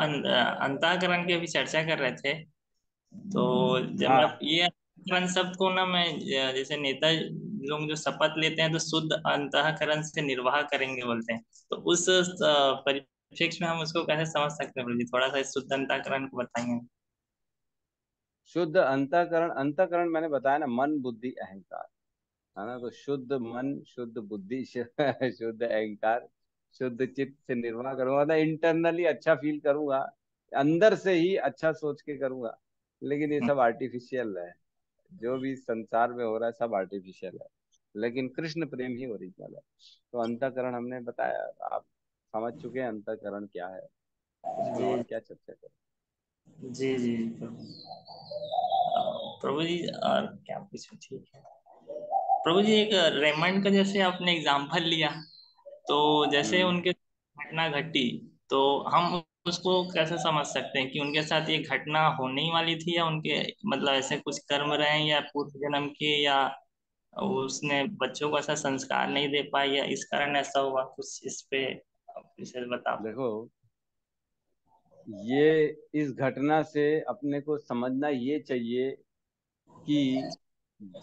अंतःकरण की अभी चर्चा कर रहे थे, तो जब मैं हाँ ये अंतःकरण शब्द को ना, मैं जैसे नेता लोग जो शपथ लेते हैं तो शुद्ध अंतःकरण से निर्वाह करेंगे बोलते हैं, तो उस परिप्रेक्ष्य में हम उसको कैसे समझ सकते हैं प्रभु जी? थोड़ा सा इस शुद्ध अंतःकरण को बताएंगे। शुद्ध अंतःकरण, अंतःकरण मैंने बताया ना, मन बुद्धि अहंकार, है ना। तो शुद्ध मन, शुद्ध बुद्धि, शुद्ध अहंकार, शुद्ध चित्त से निर्वाह करूंगा, मतलब इंटरनली अच्छा फील करूंगा, अंदर से ही अच्छा सोच के करूंगा। लेकिन ये सब आर्टिफिशियल है, जो भी संसार में हो रहा है सब आर्टिफिशियल है, लेकिन कृष्ण प्रेम ही ओरिजिनल है। तो अंतःकरण हमने बताया, आप समझ चुके हैं अंतःकरण क्या है, इसमें जी और क्या चर्चा करें। जी जी प्रभु जी, और क्या पूछूं? ठीक है प्रभु जी, एक रेमंड का जैसे आपने एग्जाम्पल लिया, तो जैसे हम्म। उनके घटना घटी, तो हम उसको कैसे समझ सकते हैं कि उनके साथ ये घटना होने ही वाली थी, या उनके मतलब ऐसे कुछ कर्म रहे हैं या पूर्व जन्म के, या उसने बच्चों को ऐसा संस्कार नहीं दे पाया, या इस कारण ऐसा हुआ? कुछ इस पे आप विशेष बता। देखो, ये इस घटना से अपने को समझना ये चाहिए कि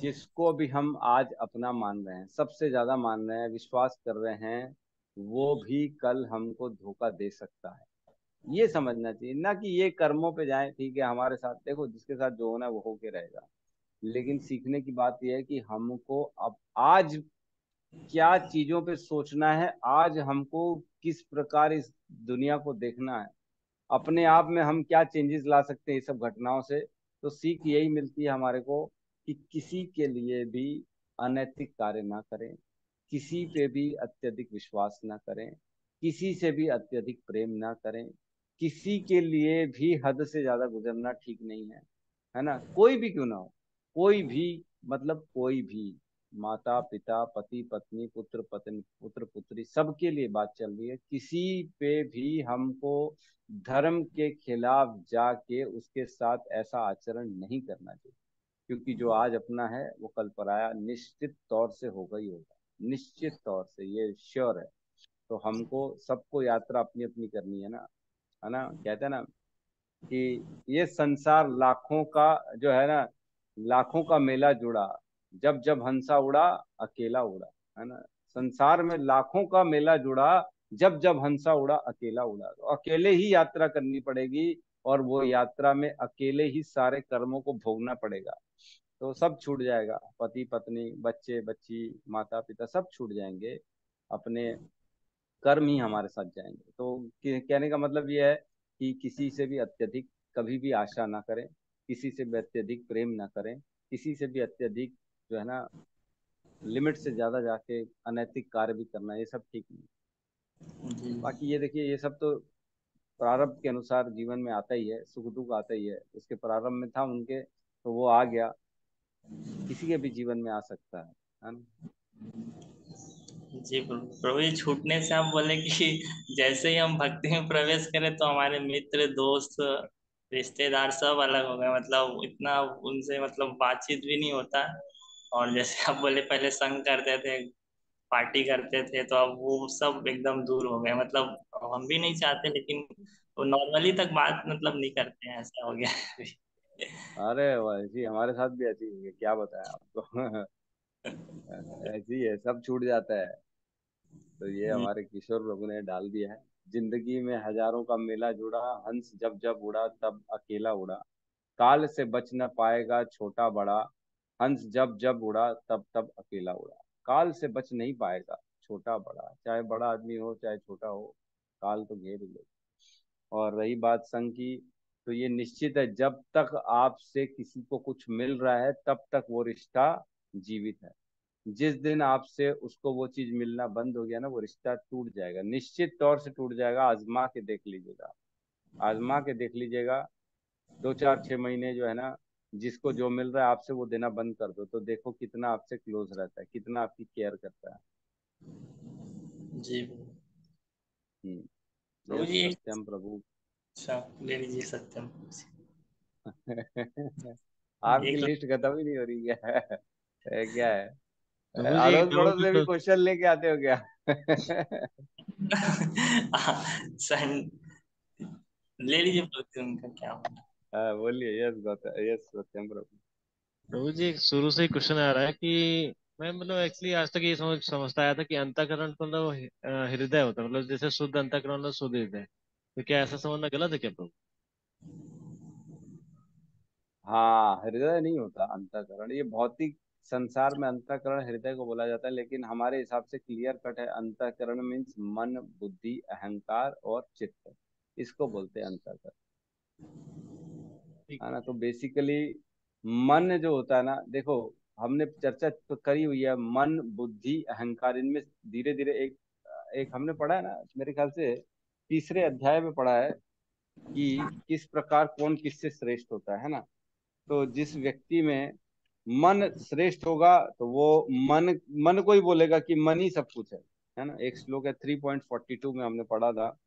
जिसको भी हम आज अपना मान रहे हैं, सबसे ज्यादा मान रहे हैं, विश्वास कर रहे हैं, वो भी कल हमको धोखा दे सकता है। ये समझना चाहिए ना कि ये कर्मों पे जाए, ठीक है हमारे साथ, देखो जिसके साथ जो होना है वो होके रहेगा। लेकिन सीखने की बात यह है कि हमको अब आज क्या चीजों पे सोचना है, आज हमको किस प्रकार इस दुनिया को देखना है, अपने आप में हम क्या चेंजेस ला सकते हैं इस सब घटनाओं से। तो सीख यही मिलती है हमारे को कि किसी के लिए भी अनैतिक कार्य ना करें, किसी पे भी अत्यधिक विश्वास ना करें, किसी से भी अत्यधिक प्रेम ना करें, किसी के लिए भी हद से ज्यादा गुजरना ठीक नहीं है ना। कोई भी क्यों ना हो, कोई भी, मतलब कोई भी, माता पिता, पति पत्नी, पुत्र पत्नी, पुत्र पुत्री, सबके लिए बात चल रही है। किसी पे भी हमको धर्म के खिलाफ जाके उसके साथ ऐसा आचरण नहीं करना चाहिए, क्योंकि जो आज अपना है वो कल पराया निश्चित तौर से होगा ही होगा, निश्चित तौर से, ये श्योर है। तो हमको सबको यात्रा अपनी अपनी करनी है ना। कहते हैं ना कि ये संसार लाखों का जो है ना, लाखों का मेला जुड़ा, जब जब हंसा उड़ा अकेला उड़ा, है ना। संसार में लाखों का मेला जुड़ा, जब जब हंसा उड़ा अकेला उड़ा। तो अकेले ही यात्रा करनी पड़ेगी, और वो यात्रा में अकेले ही सारे कर्मों को भोगना पड़ेगा। तो सब छूट जाएगा, पति पत्नी, बच्चे बच्ची, माता पिता, सब छूट जाएंगे, अपने कर्म ही हमारे साथ जाएंगे। तो कहने का मतलब ये है कि किसी से भी अत्यधिक कभी भी आशा ना करें, किसी से भी अत्यधिक प्रेम ना करें, किसी से भी अत्यधिक जो है ना, लिमिट से ज्यादा जाके अनैतिक कार्य भी करना, ये सब ठीक नहीं। जी बाकी ये देखिए, ये सब तो प्रारब्ध के अनुसार जीवन में आता ही है, सुख दुख आता ही है। उसके प्रारंभ में था उनके, तो वो आ गया, किसी के भी जीवन में आ सकता है ना। जी प्रभु। प्रभु जी, छूटने से आप बोले कि जैसे ही हम भक्ति में प्रवेश करें तो हमारे मित्र दोस्त रिश्तेदार सब अलग हो गए, मतलब इतना उनसे मतलब बातचीत भी नहीं होता। और जैसे आप बोले पहले संग करते थे, पार्टी करते थे, तो अब वो सब एकदम दूर हो गए। मतलब हम भी नहीं चाहते, लेकिन वो नॉर्मली तक बात मतलब नहीं करते हैं, ऐसा हो गया। अरे वैसी हमारे साथ भी ऐसी हुई है, क्या बताएं आपको। ऐसी है, सब छूट जाता है। तो ये हमारे किशोर प्रभु ने डाल दिया है। जिंदगी में हजारों का मेला जुड़ा, हंस जब जब उड़ा तब अकेला उड़ा। काल से बच न पाएगा छोटा बड़ा, हंस जब जब उड़ा तब तब अकेला उड़ा। काल से बच नहीं पाएगा छोटा बड़ा, चाहे बड़ा आदमी हो चाहे छोटा हो, काल तो घेर ही ले। और रही बात संघ की, तो ये निश्चित है, जब तक आपसे किसी को कुछ मिल रहा है तब तक वो रिश्ता जीवित है। जिस दिन आपसे उसको वो चीज मिलना बंद हो गया ना, वो रिश्ता टूट जाएगा, निश्चित तौर से टूट जाएगा। आजमा के देख लीजिएगा, आजमा के देख लीजिएगा। 2 4 6 महीने जो है ना, जिसको जो मिल रहा है आपसे वो देना बंद कर दो, तो देखो कितना आपसे क्लोज रहता है, कितना आपकी केयर करता है। जी प्रभु यस जी एक, सत्यम प्रभु। अच्छा ले लीजिए सत्यम। आपकी एक लिस्ट खत्म ही नहीं हो रही है। क्या है, प्रभु जी एक अड़ोस पड़ोस में भी डाउट। क्वेश्चन लेके आते हो क्या? सन ले लीजिए प्रभु जी, उनका क्या होना। हाँ बोलिए, यस गौतम, यस सत्यम प्रभु। प्रभु जी एक शुरू से ही क्वेश्चन आ रहा है कि मैं मतलब एक्चुअली आज तक ये समझता आया था कि अंतःकरण तो मतलब हृदय होता है, मतलब जैसे शुद्ध अंतःकरण मतलब शुद्ध हृदय। तो क्या ऐसा समझना गलत है क्या प्रभु? हाँ, हृदय नहीं होता अंतःकरण, ये भौतिक संसार में अंतःकरण हृदय को बोला जाता है, लेकिन हमारे हिसाब से क्लियर कट है, अंतःकरण मीन्स मन बुद्धि अहंकार और चित्त, इसको बोलते हैं अंतःकरण, ठीक है है। ना। तो बेसिकली मन जो होता है ना, देखो हमने चर्चा तो करी हुई है, मन बुद्धि अहंकार, इनमें धीरे धीरे एक एक हमने पढ़ा है ना, मेरे ख्याल से तीसरे अध्याय में पढ़ा है कि किस प्रकार कौन किससे श्रेष्ठ होता है ना। तो जिस व्यक्ति में मन श्रेष्ठ होगा तो वो मन मन को ही बोलेगा कि मन ही सब कुछ है ना। एक श्लोक है 3.42 में हमने पढ़ा था,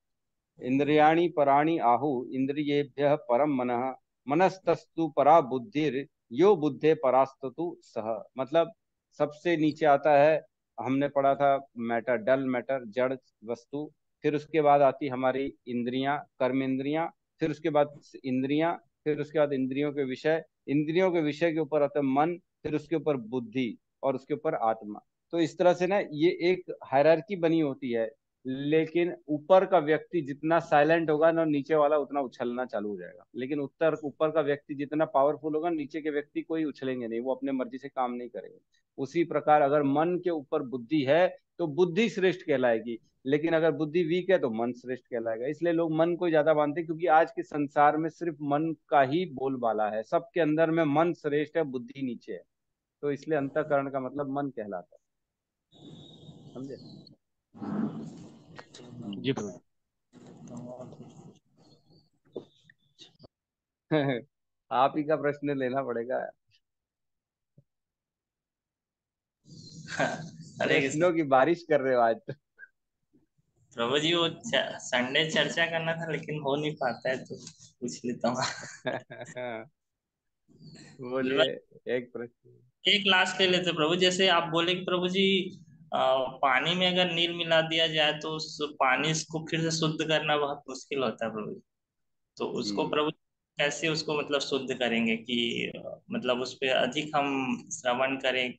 इंद्रियाणि पराणि आहु इंद्रियेभ्यः परम मनः, मनस्तस्तु परा बुद्धिर, यो बुद्धे परास्ततु सह। मतलब सबसे नीचे आता है, हमने पढ़ा था मैटर, डल मैटर, जड़ वस्तु। फिर उसके बाद आती हमारी इंद्रियां, कर्म इंद्रियां। फिर उसके बाद इंद्रियां, फिर उसके बाद इंद्रियों के विषय, इंद्रियों के विषय के ऊपर आता है मन, फिर उसके ऊपर बुद्धि, और उसके ऊपर आत्मा। तो इस तरह से ना ये एक हायरार्की बनी होती है। लेकिन ऊपर का व्यक्ति जितना साइलेंट होगा ना, नीचे वाला उतना उछलना चालू हो जाएगा। लेकिन उत्तर ऊपर का व्यक्ति जितना पावरफुल होगा, नीचे के व्यक्ति कोई उछलेंगे नहीं, वो अपने मर्जी से काम नहीं करेंगे। उसी प्रकार अगर मन के ऊपर बुद्धि है तो बुद्धि श्रेष्ठ कहलाएगी, लेकिन अगर बुद्धि वीक है तो मन श्रेष्ठ कहलाएगा। इसलिए लोग मन को ज्यादा मानते हैं, क्योंकि आज के संसार में सिर्फ मन का ही बोलबाला है, सबके अंदर में मन श्रेष्ठ है बुद्धि नीचे है। तो इसलिए अंतःकरण का मतलब मन कहलाता है, समझे। जी प्रभु। आप ही का प्रश्न लेना पड़ेगा, हरे कृष्ण। प्रश्नों की बारिश कर रहे हो आज तो। प्रभु जी वो संडे चर्चा करना था, लेकिन हो नहीं पाता है, तो पूछ लेता हूँ। बोलिए, एक प्रश्न। एक लास्ट ले लेते प्रभु, जैसे आप बोले कि प्रभु जी पानी में अगर नील मिला दिया जाए तो उस पानी को फिर से शुद्ध करना बहुत मुश्किल होता है प्रभु जी। तो उसको हम्म। प्रभु कैसे उसको मतलब शुद्ध करेंगे कि मतलब उस पे अधिक हम श्रवण करें,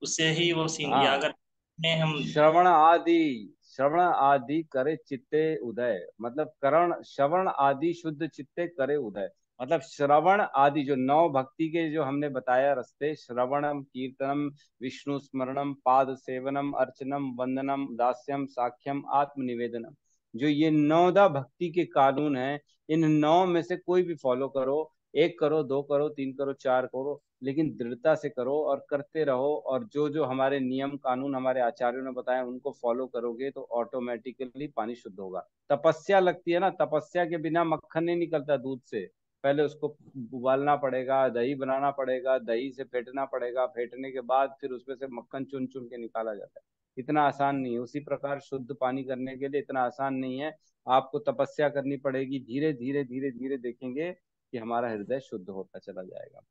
उससे ही वो सीन, या हाँ, अगर में हम। श्रवण आदि, श्रवण आदि करे चित्ते उदय, मतलब करण श्रवण आदि शुद्ध चित्ते करे उदय। मतलब श्रवण आदि जो 9 भक्ति के जो हमने बताया रास्ते, श्रवणम कीर्तनम विष्णु स्मरणम पाद सेवनम अर्चनम वंदनम दास्यम साख्यम आत्मनिवेदनम, जो ये 9 भक्ति के कानून हैं, इन 9 में से कोई भी फॉलो करो 1 करो, 2 करो, 3 करो, 4 करो, लेकिन दृढ़ता से करो और करते रहो। और जो जो हमारे नियम कानून हमारे आचार्यों ने बताए उनको फॉलो करोगे तो ऑटोमेटिकली पानी शुद्ध होगा। तपस्या लगती है ना, तपस्या के बिना मक्खन नहीं निकलता दूध से। पहले उसको उबालना पड़ेगा, दही बनाना पड़ेगा, दही से फेंटना पड़ेगा, फेंटने के बाद फिर उसमें से मक्खन चुन चुन के निकाला जाता है। इतना आसान नहीं है। उसी प्रकार शुद्ध पानी करने के लिए इतना आसान नहीं है, आपको तपस्या करनी पड़ेगी। धीरे धीरे धीरे धीरे देखेंगे कि हमारा हृदय शुद्ध होता चला जाएगा।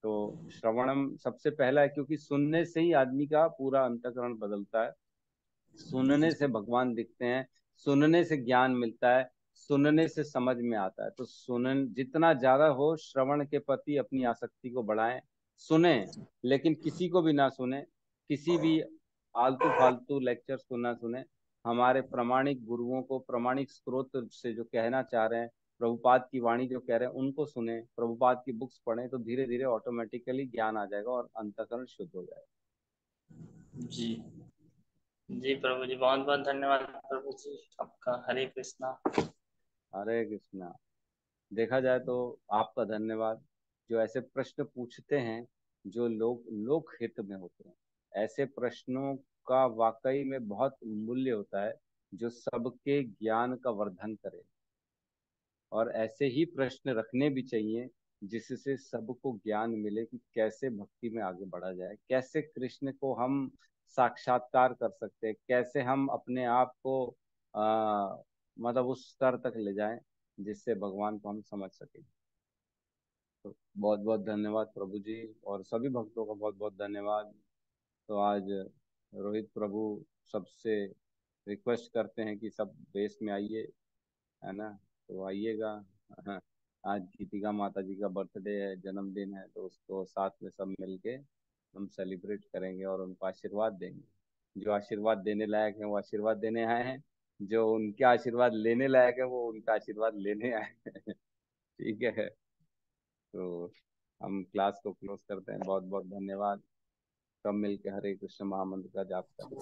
तो श्रवणम सबसे पहला है, क्योंकि सुनने से ही आदमी का पूरा अंतःकरण बदलता है। सुनने से भगवान दिखते हैं, सुनने से ज्ञान मिलता है, सुनने से समझ में आता है। तो सुनन जितना ज्यादा हो श्रवण के प्रति अपनी आसक्ति को बढ़ाएं। सुने, लेकिन किसी को भी ना सुने, किसी भी आलतू फालतू लेक्चर्स को ना सुने। हमारे प्रामाणिक गुरुओं को, प्रामाणिक स्रोत से जो कहना चाह रहे हैं, प्रभुपाद की वाणी जो कह रहे हैं उनको सुने, प्रभुपाद की बुक्स पढ़ें, तो धीरे धीरे ऑटोमेटिकली ज्ञान आ जाएगा और अंतःकरण शुद्ध हो जाएगा। जी जी प्रभु जी, बहुत बहुत धन्यवाद प्रभु जी आपका। हरे कृष्णा। हरे कृष्णा। देखा जाए तो आपका धन्यवाद, जो ऐसे प्रश्न पूछते हैं जो लोक हित में होते हैं। ऐसे प्रश्नों का वाकई में बहुत मूल्य होता है, जो सबके ज्ञान का वर्धन करे। और ऐसे ही प्रश्न रखने भी चाहिए जिससे सबको ज्ञान मिले कि कैसे भक्ति में आगे बढ़ा जाए, कैसे कृष्ण को हम साक्षात्कार कर सकते हैं, कैसे हम अपने आप को मतलब उस स्तर तक ले जाएं जिससे भगवान को हम समझ सकें। तो बहुत बहुत धन्यवाद प्रभु जी, और सभी भक्तों का बहुत बहुत धन्यवाद। तो आज रोहित प्रभु सबसे रिक्वेस्ट करते हैं कि सब बेस में आइए, है ना, तो आइएगा। हाँ, आज गीतिका माता जी का बर्थडे है, जन्मदिन है, तो उसको साथ में सब मिलके हम सेलिब्रेट करेंगे और उनको आशीर्वाद देंगे। जो आशीर्वाद देने लायक है वो आशीर्वाद देने आए हैं, जो उनके आशीर्वाद लेने लायक है वो उनका आशीर्वाद लेने आए हैं। ठीक है, तो हम क्लास को क्लोज करते हैं। बहुत बहुत धन्यवाद। सब मिलके हरे कृष्ण महामंत्र का जाप करें।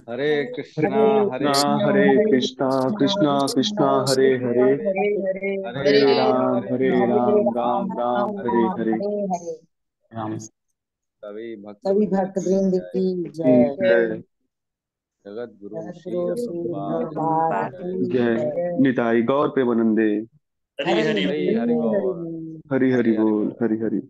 हरे कृष्णा हरे हरे कृष्णा कृष्णा कृष्णा हरे हरे, हरे राम हरे राम राम राम हरे हरे। राम। सभी भक्त सभी वृंद भक्त की वृंद जय। की जय। जय जगत गुरु जगत श्री गुरु श्री प्रभुपाद प्रभुपाद की की जय। जय। निताई गौर पे वनंदे। हरि हरि हरि हरि बोल। हरि हरि हरि हरि बोल, बोल। हरि हरि।